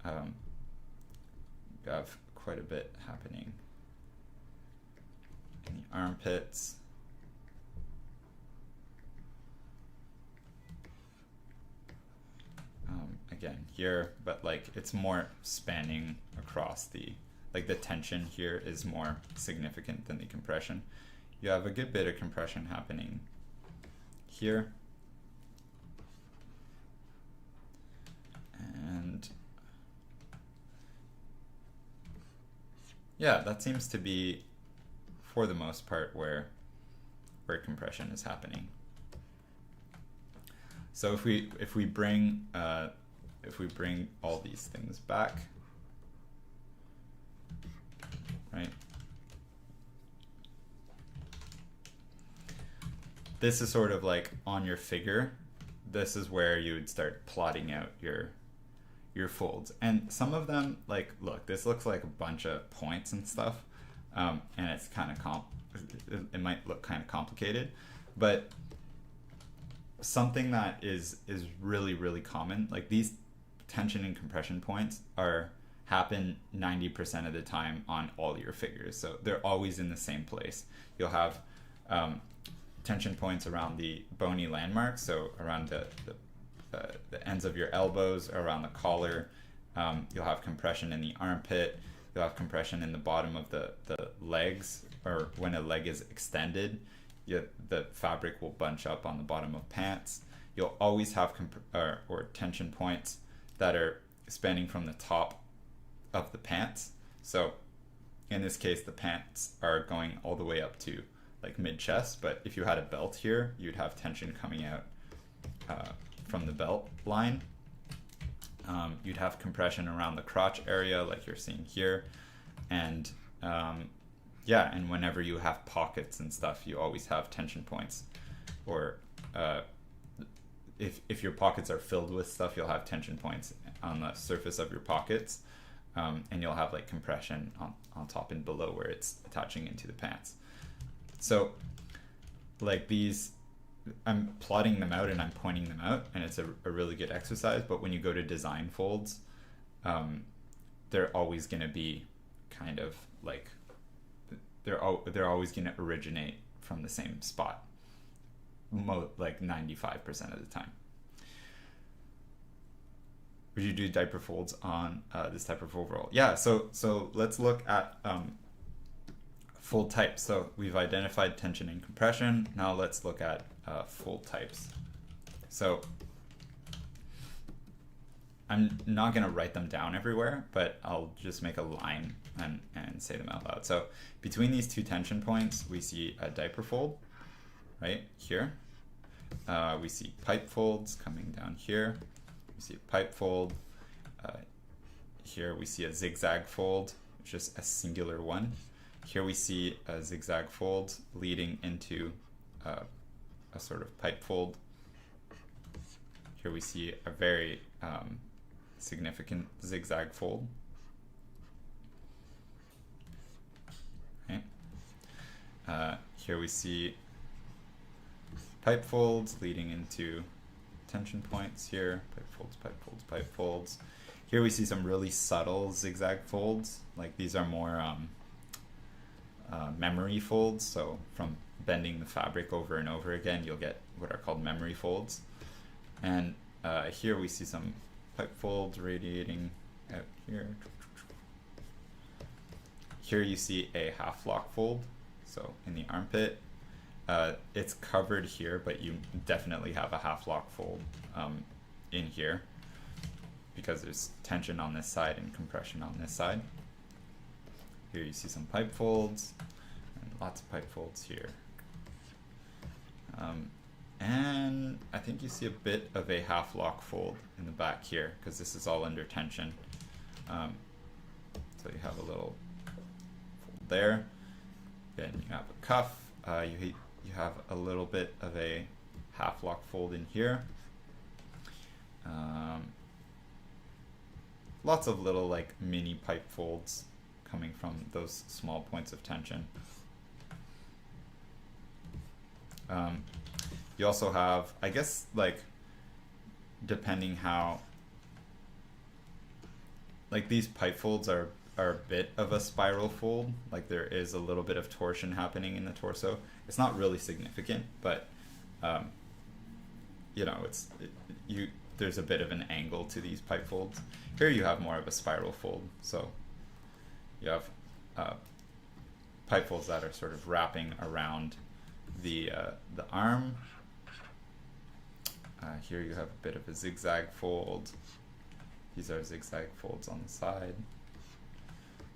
We have quite a bit happening in the armpits. Again here, but like it's more spanning across the tension here is more significant than the compression. You have a good bit of compression happening here. And yeah, that seems to be, for the most part, where compression is happening. So if we bring all these things back, right? This is sort of like on your figure. This is where you would start plotting out your folds, and some of them, like, look, this looks like a bunch of points and stuff, and it's kind of it might look kind of complicated, but something that is really, really common, like these tension and compression points happen 90% of the time on all your figures. So they're always in the same place. You'll have tension points around the bony landmarks, so around the ends of your elbows, around the collar. You'll have compression in the armpit. You'll have compression in the bottom of the legs, or when a leg is extended, the fabric will bunch up on the bottom of pants. You'll always have or tension points that are spanning from the top of the pants. So in this case, the pants are going all the way up to like mid-chest, but if you had a belt here, you'd have tension coming out from the belt line. You'd have compression around the crotch area like you're seeing here, and yeah, and whenever you have pockets and stuff, you always have tension points, or if your pockets are filled with stuff, you'll have tension points on the surface of your pockets, and you'll have like compression on top and below where it's attaching into the pants. So like these, I'm plotting them out and I'm pointing them out, and it's a really good exercise. But when you go to design folds, they're always going to be kind of like, they're always going to originate from the same spot, like 95% of the time. Would you do diaper folds on this type of overall? Yeah, so let's look at fold types. So we've identified tension and compression. Now let's look at fold types. So I'm not going to write them down everywhere, but I'll just make a line and say them out loud. So between these two tension points, we see a diaper fold right here. We see pipe folds coming down here. We see a pipe fold. Here we see a zigzag fold, which is a singular one. Here we see a zigzag fold leading into a sort of pipe fold. Here we see a very significant zigzag fold. Right. Here we see pipe folds leading into tension points here. Pipe folds, pipe folds, pipe folds. Here we see some really subtle zigzag folds. Like these are more memory folds. So from bending the fabric over and over again, you'll get what are called memory folds. And here we see some pipe folds radiating out here. Here you see a half lock fold. So in the armpit, it's covered here, but you definitely have a half lock fold in here because there's tension on this side and compression on this side. Here you see some pipe folds and lots of pipe folds here. And I think you see a bit of a half lock fold in the back here because this is all under tension. So you have a little fold there. Then you have a cuff. You have a little bit of a half lock fold in here. Lots of little like mini pipe folds coming from those small points of tension. You also have, I guess, like depending how, like these pipe folds are a bit of a spiral fold. Like there is a little bit of torsion happening in the torso. It's not really significant, but you know, there's a bit of an angle to these pipe folds. Here you have more of a spiral fold. So you have pipe folds that are sort of wrapping around the arm. Here you have a bit of a zigzag fold. These are zigzag folds on the side.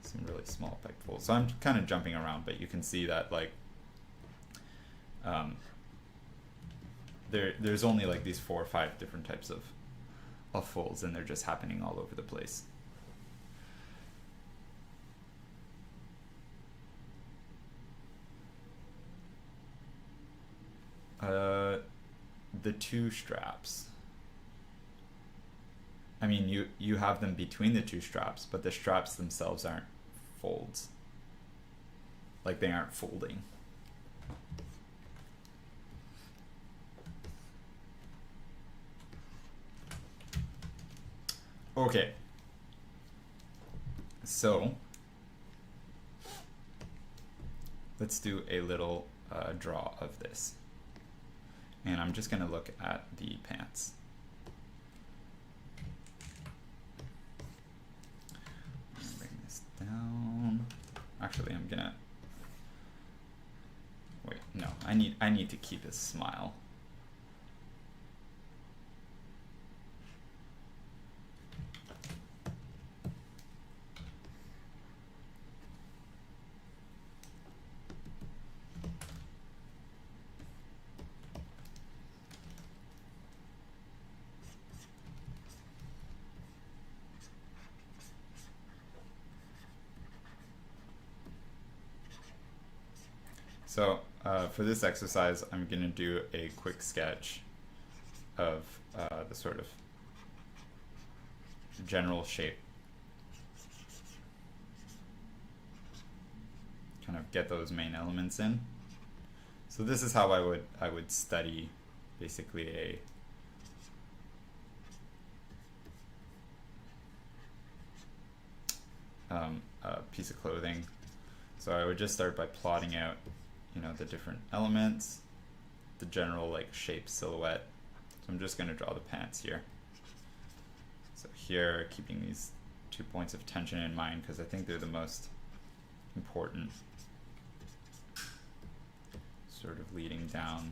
Some really small pipe folds. So I'm kind of jumping around, but you can see that like there's only like these 4 or 5 different types of folds, and they're just happening all over the place. The 2 straps. I mean, you have them between the 2 straps, but the straps themselves aren't folds. Like they aren't folding. Okay. So let's do a little draw of this. And I'm just going to look at the pants. Bring this down. Actually, I'm gonna wait. No, I need to keep his smile. So for this exercise, I'm going to do a quick sketch of the sort of general shape. Kind of get those main elements in. So this is how I would study basically a piece of clothing. So I would just start by plotting out, you know, the different elements, the general like shape, silhouette. So I'm just going to draw the pants here. So here, keeping these 2 points of tension in mind because I think they're the most important, sort of leading down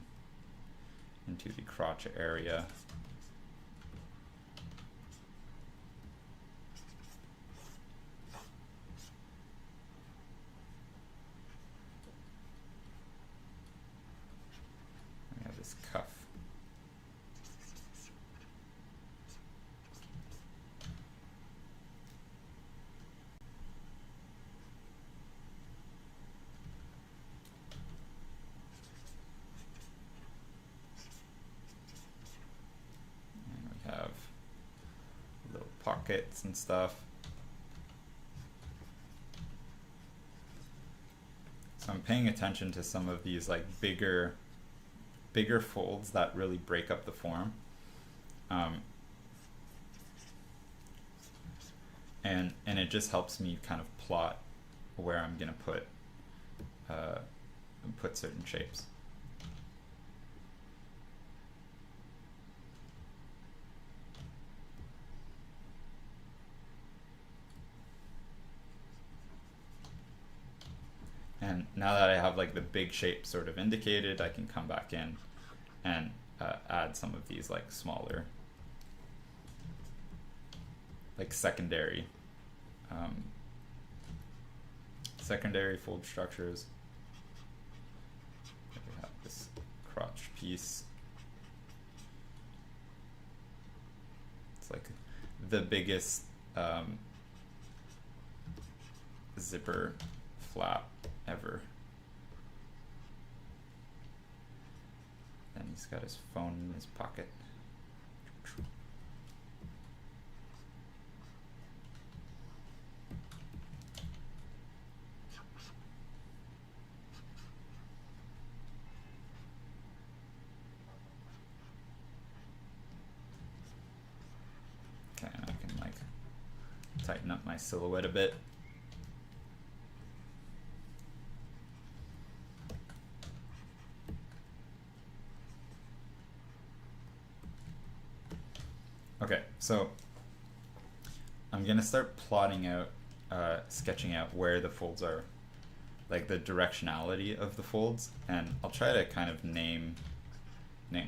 into the crotch area. Cuff. pockets and stuff. So I'm paying attention to some of these like bigger folds that really break up the form. And it just helps me kind of plot where I'm gonna put certain shapes. And now that I have like the big shape sort of indicated, I can come back in and add some of these like smaller, like secondary fold structures. We have this crotch piece. It's like the biggest zipper flap ever. And he's got his phone in his pocket. Okay, and I can like tighten up my silhouette a bit. Okay, so I'm gonna start plotting out, sketching out where the folds are, like the directionality of the folds, and I'll try to kind of name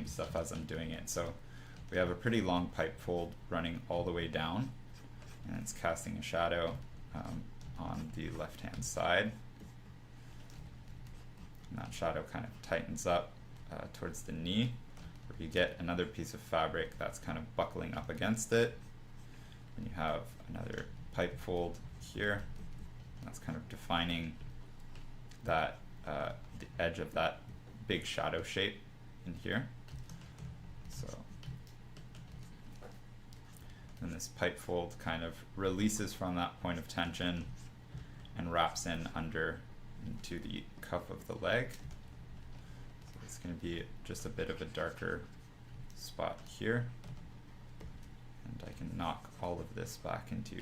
stuff as I'm doing it. So we have a pretty long pipe fold running all the way down, and it's casting a shadow on the left-hand side. And that shadow kind of tightens up towards the knee. You get another piece of fabric that's kind of buckling up against it, and you have another pipe fold here that's kind of defining that the edge of that big shadow shape in here. So then this pipe fold kind of releases from that point of tension and wraps in under into the cuff of the leg. It's going to be just a bit of a darker spot here, and I can knock all of this back into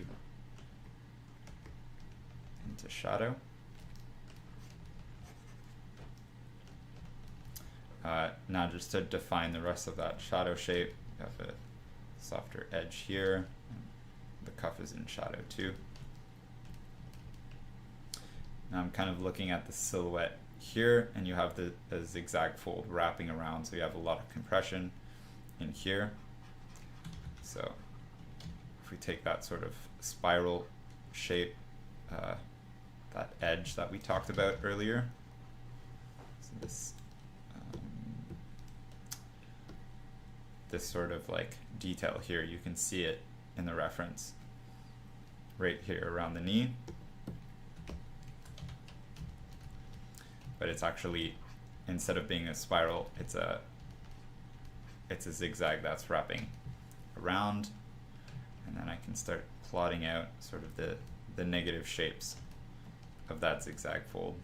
shadow. Now just to define the rest of that shadow shape, you have a softer edge here, the cuff is in shadow too. Now I'm kind of looking at the silhouette here, and you have a zigzag fold wrapping around, so you have a lot of compression in here. So if we take that sort of spiral shape, that edge that we talked about earlier, so this sort of like detail here, you can see it in the reference right here around the knee. But it's actually, instead of being a spiral, it's a zigzag that's wrapping around, and then I can start plotting out sort of the negative shapes of that zigzag fold.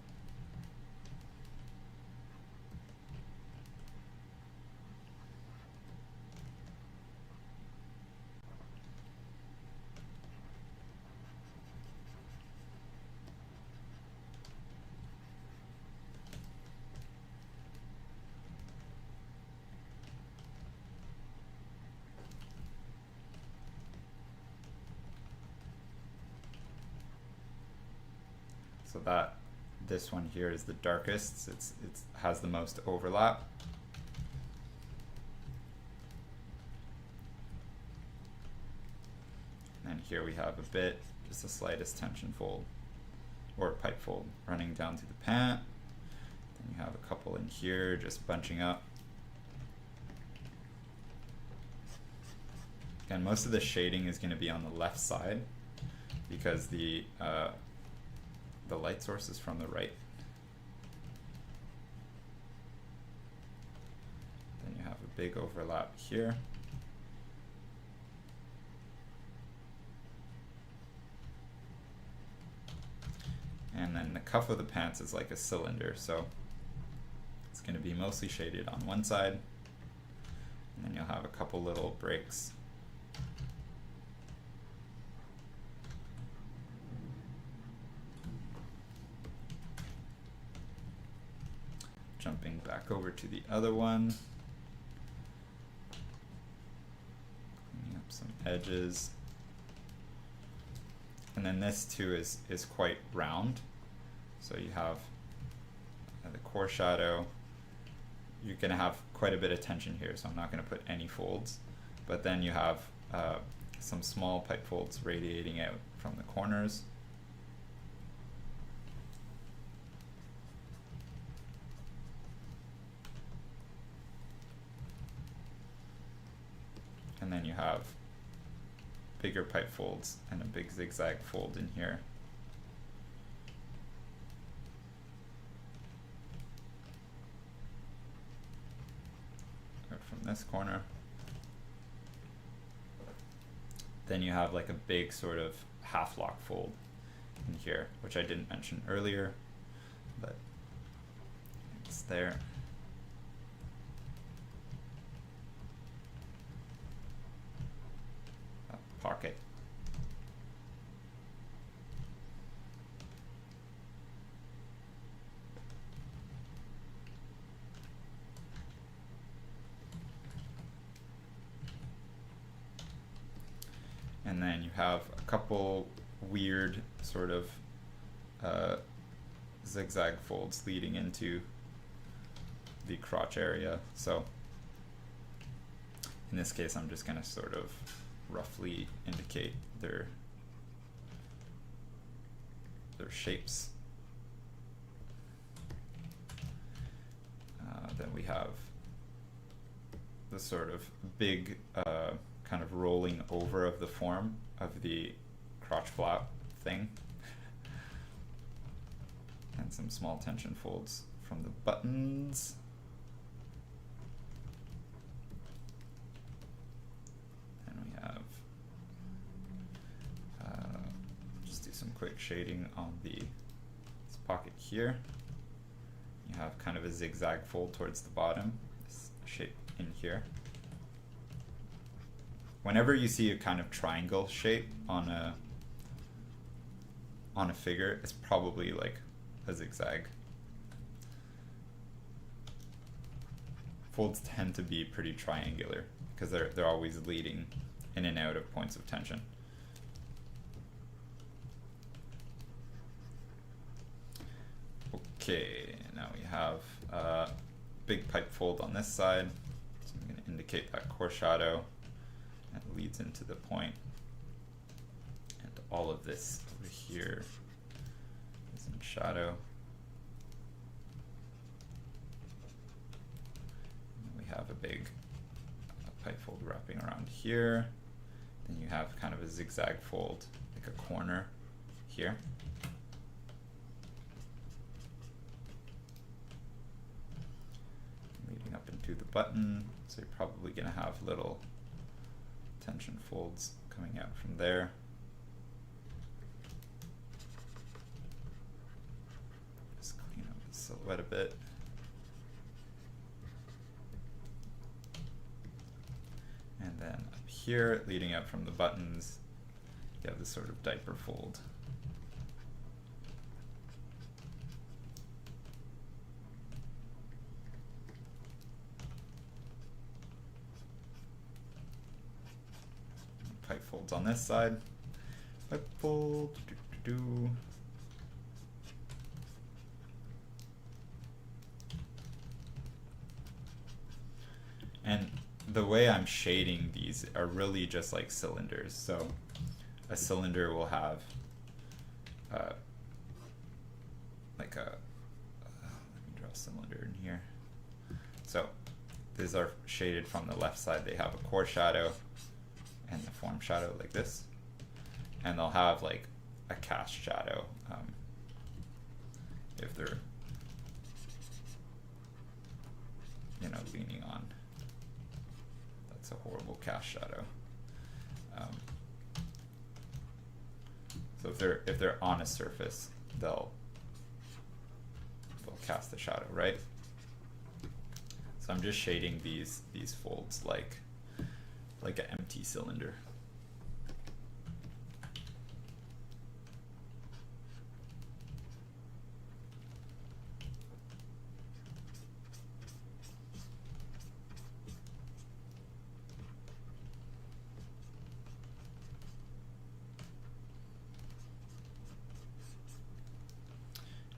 So that this one here is the darkest. It has the most overlap. And here we have a bit, just the slightest tension fold or pipe fold running down through the pant. Then you have a couple in here just bunching up. Again, most of the shading is going to be on the left side because the light source is from the right. Then you have a big overlap here. And then the cuff of the pants is like a cylinder, so it's going to be mostly shaded on one side, and then you'll have a couple little breaks. Jumping back over to the other one, cleaning up some edges. And then this too is quite round. So you have the core shadow. You're going to have quite a bit of tension here, so I'm not going to put any folds. But then you have some small pipe folds radiating out from the corners. And then you have bigger pipe folds and a big zigzag fold in here. From this corner. Then you have like a big sort of half lock fold in here, which I didn't mention earlier, but it's there. Pocket. And then you have a couple weird sort of zigzag folds leading into the crotch area. So in this case, I'm just going to sort of roughly indicate their shapes. Then we have the sort of big kind of rolling over of the form of the crotch flap thing, and some small tension folds from the buttons. Quick shading on this pocket here. You have kind of a zigzag fold towards the bottom, this shape in here. Whenever you see a kind of triangle shape on a figure, it's probably like a zigzag. Folds tend to be pretty triangular because they're always leading in and out of points of tension. Okay, now we have a big pipe fold on this side, so I'm going to indicate that core shadow, and it leads into the point, and all of this over here is in shadow. And we have a big pipe fold wrapping around here, then you have kind of a zigzag fold, like a corner here. Up into the button, so you're probably going to have little tension folds coming out from there. Just clean up the silhouette a bit. And then up here, leading out from the buttons, you have this sort of diaper fold. Pipe folds on this side. Pipe fold. And the way I'm shading these are really just like cylinders. So a cylinder will have like a let me draw a cylinder in here. So these are shaded from the left side. They have a core shadow and the form shadow like this, and they'll have like a cast shadow if they're, you know, leaning on. That's a horrible cast shadow. So if they're on a surface, they'll cast the shadow, right? So I'm just shading these folds like an empty cylinder.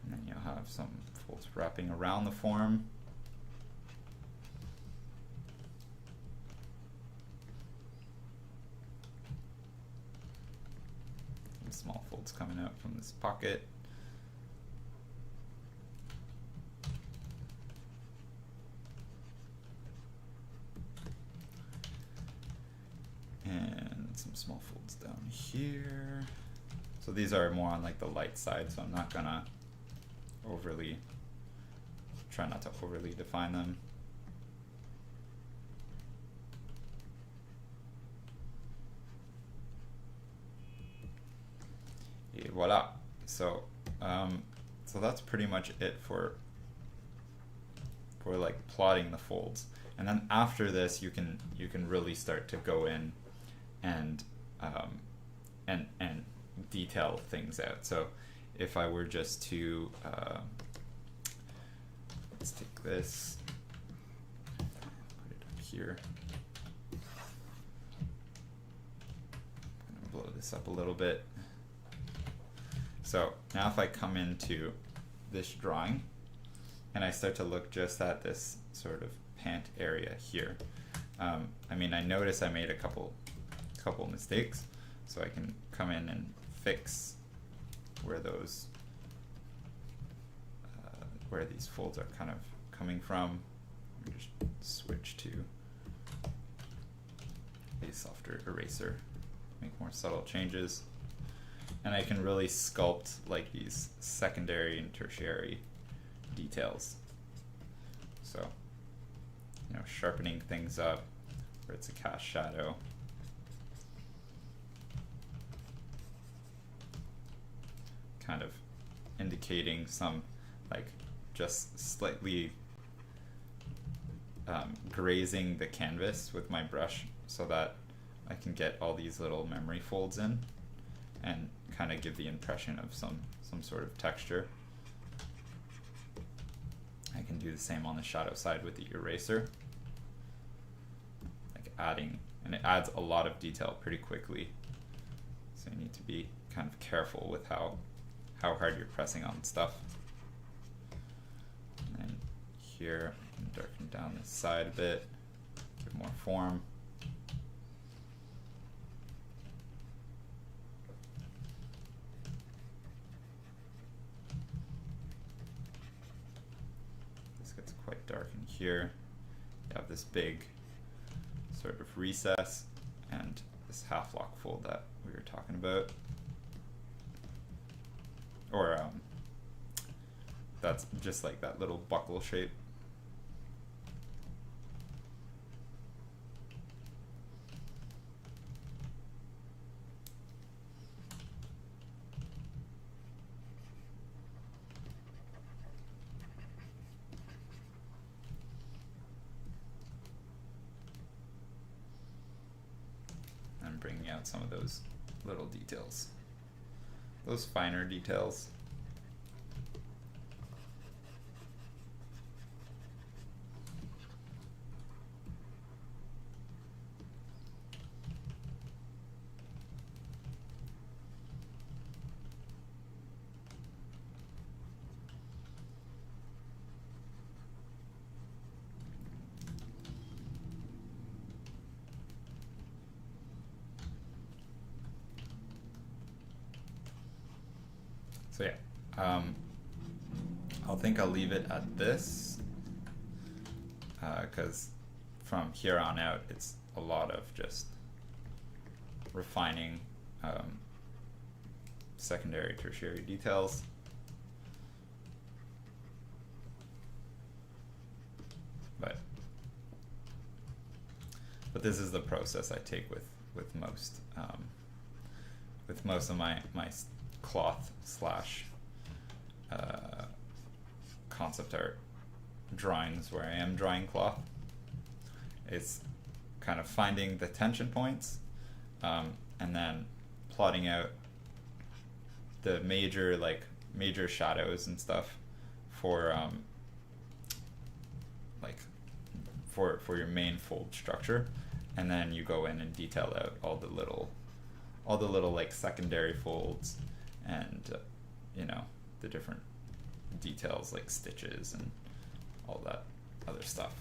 And then you'll have some folds wrapping around the form. Small folds coming out from this pocket. And some small folds down here. So these are more on like the light side, so I'm not gonna try not to overly define them. Et voila. So so that's pretty much it for like plotting the folds. And then after this, you can really start to go in and detail things out. So if I were just to let's take this, put it up here. I'm gonna blow this up a little bit. So now if I come into this drawing and I start to look just at this sort of pant area here, I mean, I notice I made a couple mistakes, so I can come in and fix where those where these folds are kind of coming from. Let me just switch to a softer eraser, make more subtle changes. And I can really sculpt like these secondary and tertiary details. So, you know, sharpening things up where it's a cast shadow. Kind of indicating some like just slightly grazing the canvas with my brush so that I can get all these little memory folds in and kind of give the impression of some sort of texture. I can do the same on the shadow side with the eraser, like adding, and it adds a lot of detail pretty quickly. So you need to be kind of careful with how hard you're pressing on stuff. And then here, I can darken down this side a bit, give more form. Quite dark in here. You have this big sort of recess and this half lock fold that we were talking about. Or that's just like that little buckle shape. Bringing out some of those little details, those finer details. So yeah, I'll leave it at this, because from here on out it's a lot of just refining secondary, tertiary details. But this is the process I take with most of my cloth slash concept art drawings where I am drawing cloth. It's kind of finding the tension points, and then plotting out the major shadows and stuff for for your main fold structure, and then you go in and detail out all the little like secondary folds and the different details like stitches and all that other stuff.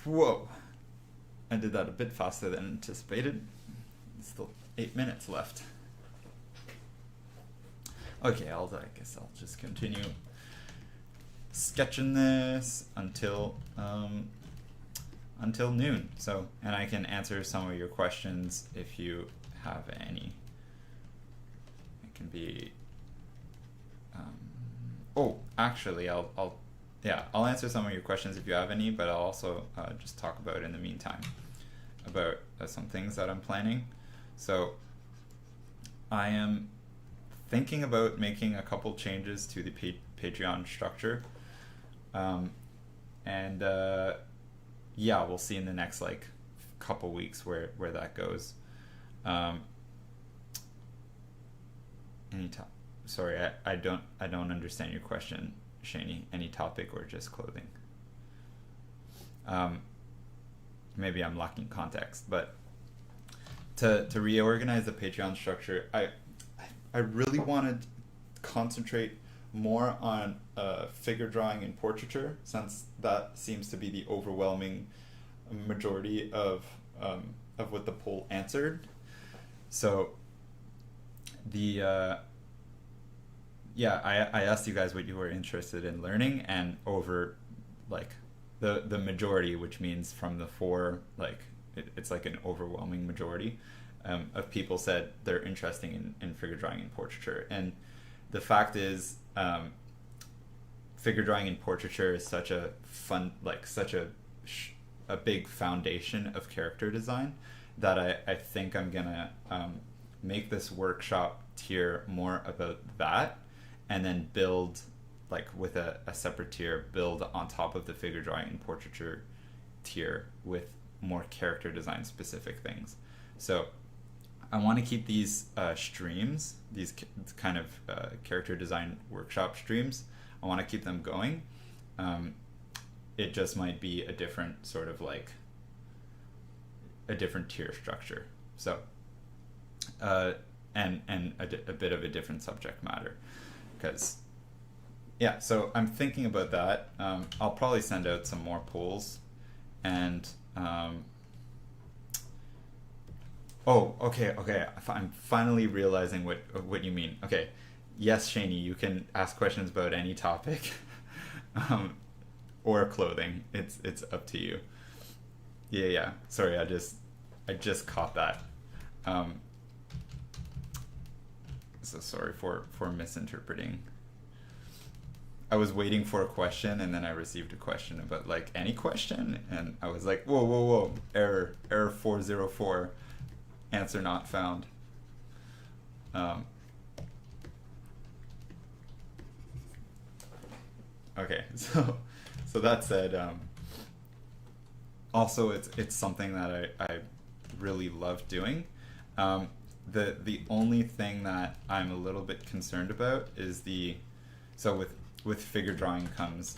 Whoa, I did that a bit faster than anticipated. Still 8 minutes left. Okay, I guess I'll just continue sketching this until noon. So, and I can answer some of your questions if you have any. It can be. Oh, actually, I'll answer some of your questions if you have any, but I'll also just talk about in the meantime about some things that I'm planning. So I am thinking about making a couple changes to the Patreon structure, and yeah, we'll see in the next like couple weeks where that goes. Sorry, I don't understand your question, Shani. Any topic or just clothing? Maybe I'm lacking context, but to reorganize the Patreon structure, I really want to concentrate more on figure drawing and portraiture, since that seems to be the overwhelming majority of what the poll answered. So I asked you guys what you were interested in learning, and over like the majority, which means from the four, like it's like an overwhelming majority of people said they're interested in figure drawing and portraiture. And the fact is, figure drawing and portraiture is such a fun, like such a big foundation of character design that I think I'm gonna make this workshop tier more about that, and then build like with a separate tier, build on top of the figure drawing and portraiture tier with more character design specific things. So I want to keep these streams, these kind of character design workshop streams, I want to keep them going. It just might be a different sort of like a different tier structure. So and a bit of a different subject matter, because yeah, so I'm thinking about that. I'll probably send out some more polls, and oh, okay, I'm finally realizing what you mean. Okay, yes, Shani, you can ask questions about any topic, or clothing. It's up to you. Yeah. Sorry, I just caught that. So sorry for misinterpreting. I was waiting for a question, and then I received a question about like any question, and I was like, whoa, error 404, answer not found. Okay, so that said, also it's something that I really love doing. The only thing that I'm a little bit concerned about is with figure drawing comes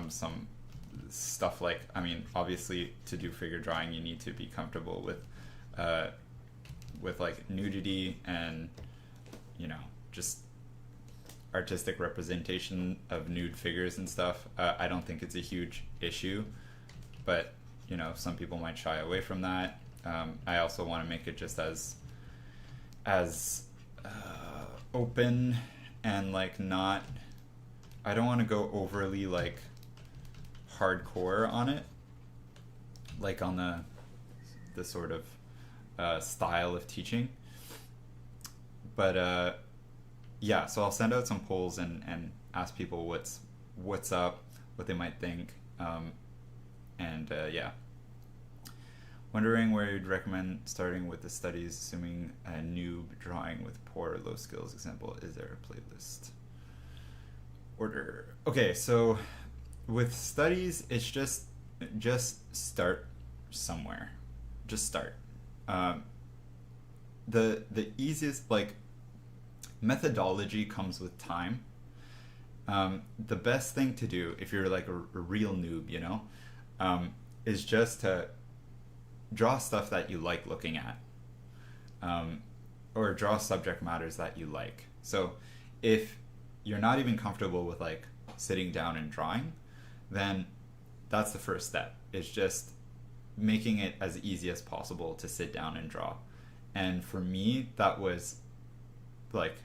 some stuff like, I mean, obviously to do figure drawing you need to be comfortable with like nudity and just artistic representation of nude figures and stuff. I don't think it's a huge issue, but some people might shy away from that. I also want to make it just as open and like not, I don't want to go overly like hardcore on it, like on the sort of style of teaching. But yeah, so I'll send out some polls and ask people what's up, what they might think, and yeah. Wondering where you'd recommend starting with the studies, assuming a noob drawing with poor or low skills example. Is there a playlist? Order. Okay, so with studies, it's just start somewhere. Just start. The easiest, like, methodology comes with time. The best thing to do if you're like a real noob, you know, is just to draw stuff that you like looking at, or draw subject matters that you like. So if you're not even comfortable with like sitting down and drawing, then that's the first step. It's just making it as easy as possible to sit down and draw. And for me, that was like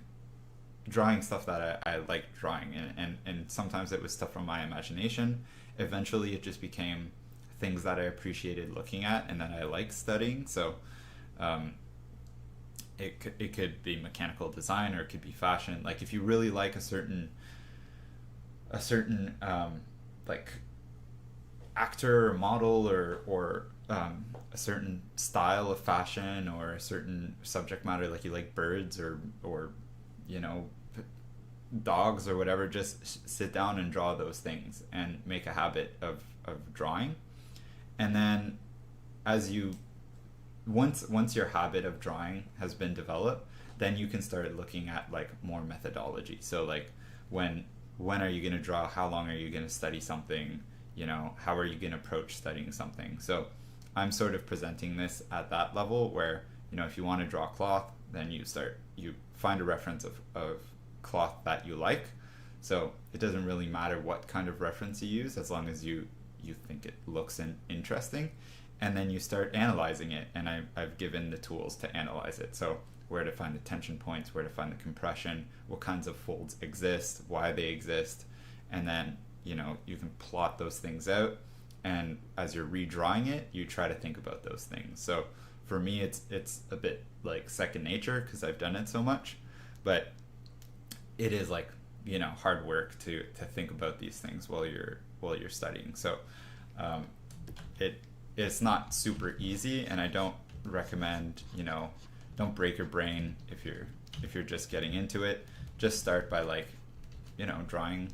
drawing stuff that I liked drawing, and sometimes it was stuff from my imagination. Eventually it just became things that I appreciated looking at and that I liked studying. So it could be mechanical design, or it could be fashion. Like if you really like a certain like actor or model, or a certain style of fashion, or a certain subject matter, like you like birds or you know, dogs or whatever, just sit down and draw those things and make a habit of drawing. And then as you once your habit of drawing has been developed, then you can start looking at like more methodology. So like when are you going to draw, how long are you going to study something, you know, how are you going to approach studying something. So I'm sort of presenting this at that level where, you know, if you want to draw cloth, then you find a reference of cloth that you like. So it doesn't really matter what kind of reference you use, as long as you think it looks interesting. And then you start analyzing it, and I've given the tools to analyze it. So where to find the tension points, where to find the compression, what kinds of folds exist, why they exist, and then, you know, you can plot those things out, and as you're redrawing it, you try to think about those things. So for me, it's a bit like second nature because I've done it so much, but it is like, you know, hard work to think about these things while you're studying. So it's not super easy, and I don't recommend, you know, don't break your brain if you're just getting into it. Just start by, like, you know, drawing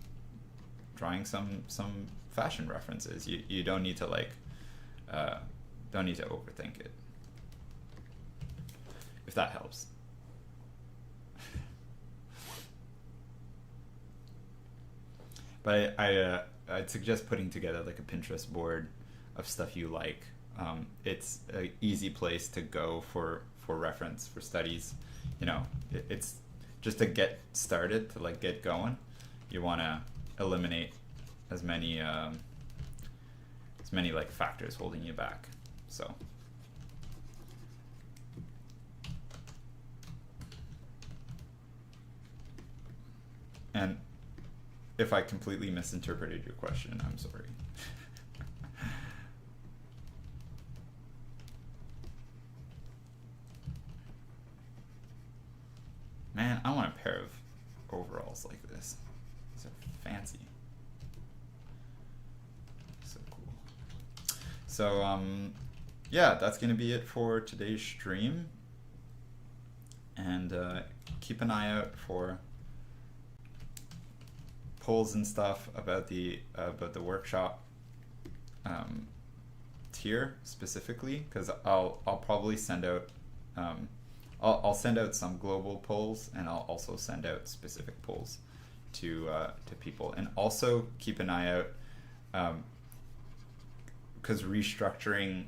some fashion references. You don't need to overthink it, if that helps. But I'd suggest putting together like a Pinterest board of stuff you like. It's an easy place to go for reference for studies. You know, it's just to get started, to like get going. You want to eliminate as many like factors holding you back. So. And if I completely misinterpreted your question, I'm sorry. Man, I want a pair of overalls like this. These are fancy. So cool. So, yeah, that's going to be it for today's stream. And keep an eye out for polls and stuff about the workshop tier specifically, because I'll probably send out I'll send out some global polls, and I'll also send out specific polls to people. And also keep an eye out, because restructuring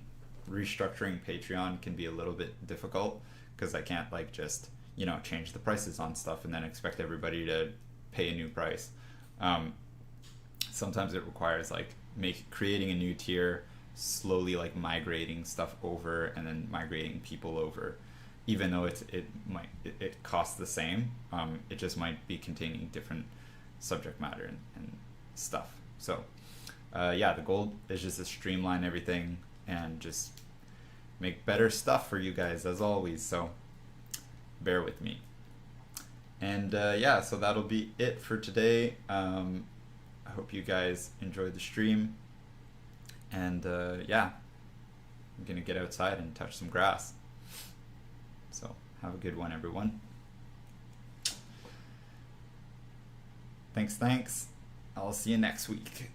Patreon can be a little bit difficult, because I can't like just, you know, change the prices on stuff and then expect everybody to pay a new price. Sometimes it requires like creating a new tier, slowly like migrating stuff over, and then migrating people over. Even though it costs the same, it just might be containing different subject matter and stuff. So yeah, the goal is just to streamline everything and just make better stuff for you guys, as always. So bear with me. And yeah, so that'll be it for today. I hope you guys enjoyed the stream. And yeah, I'm gonna get outside and touch some grass. So have a good one, everyone. Thanks. I'll see you next week.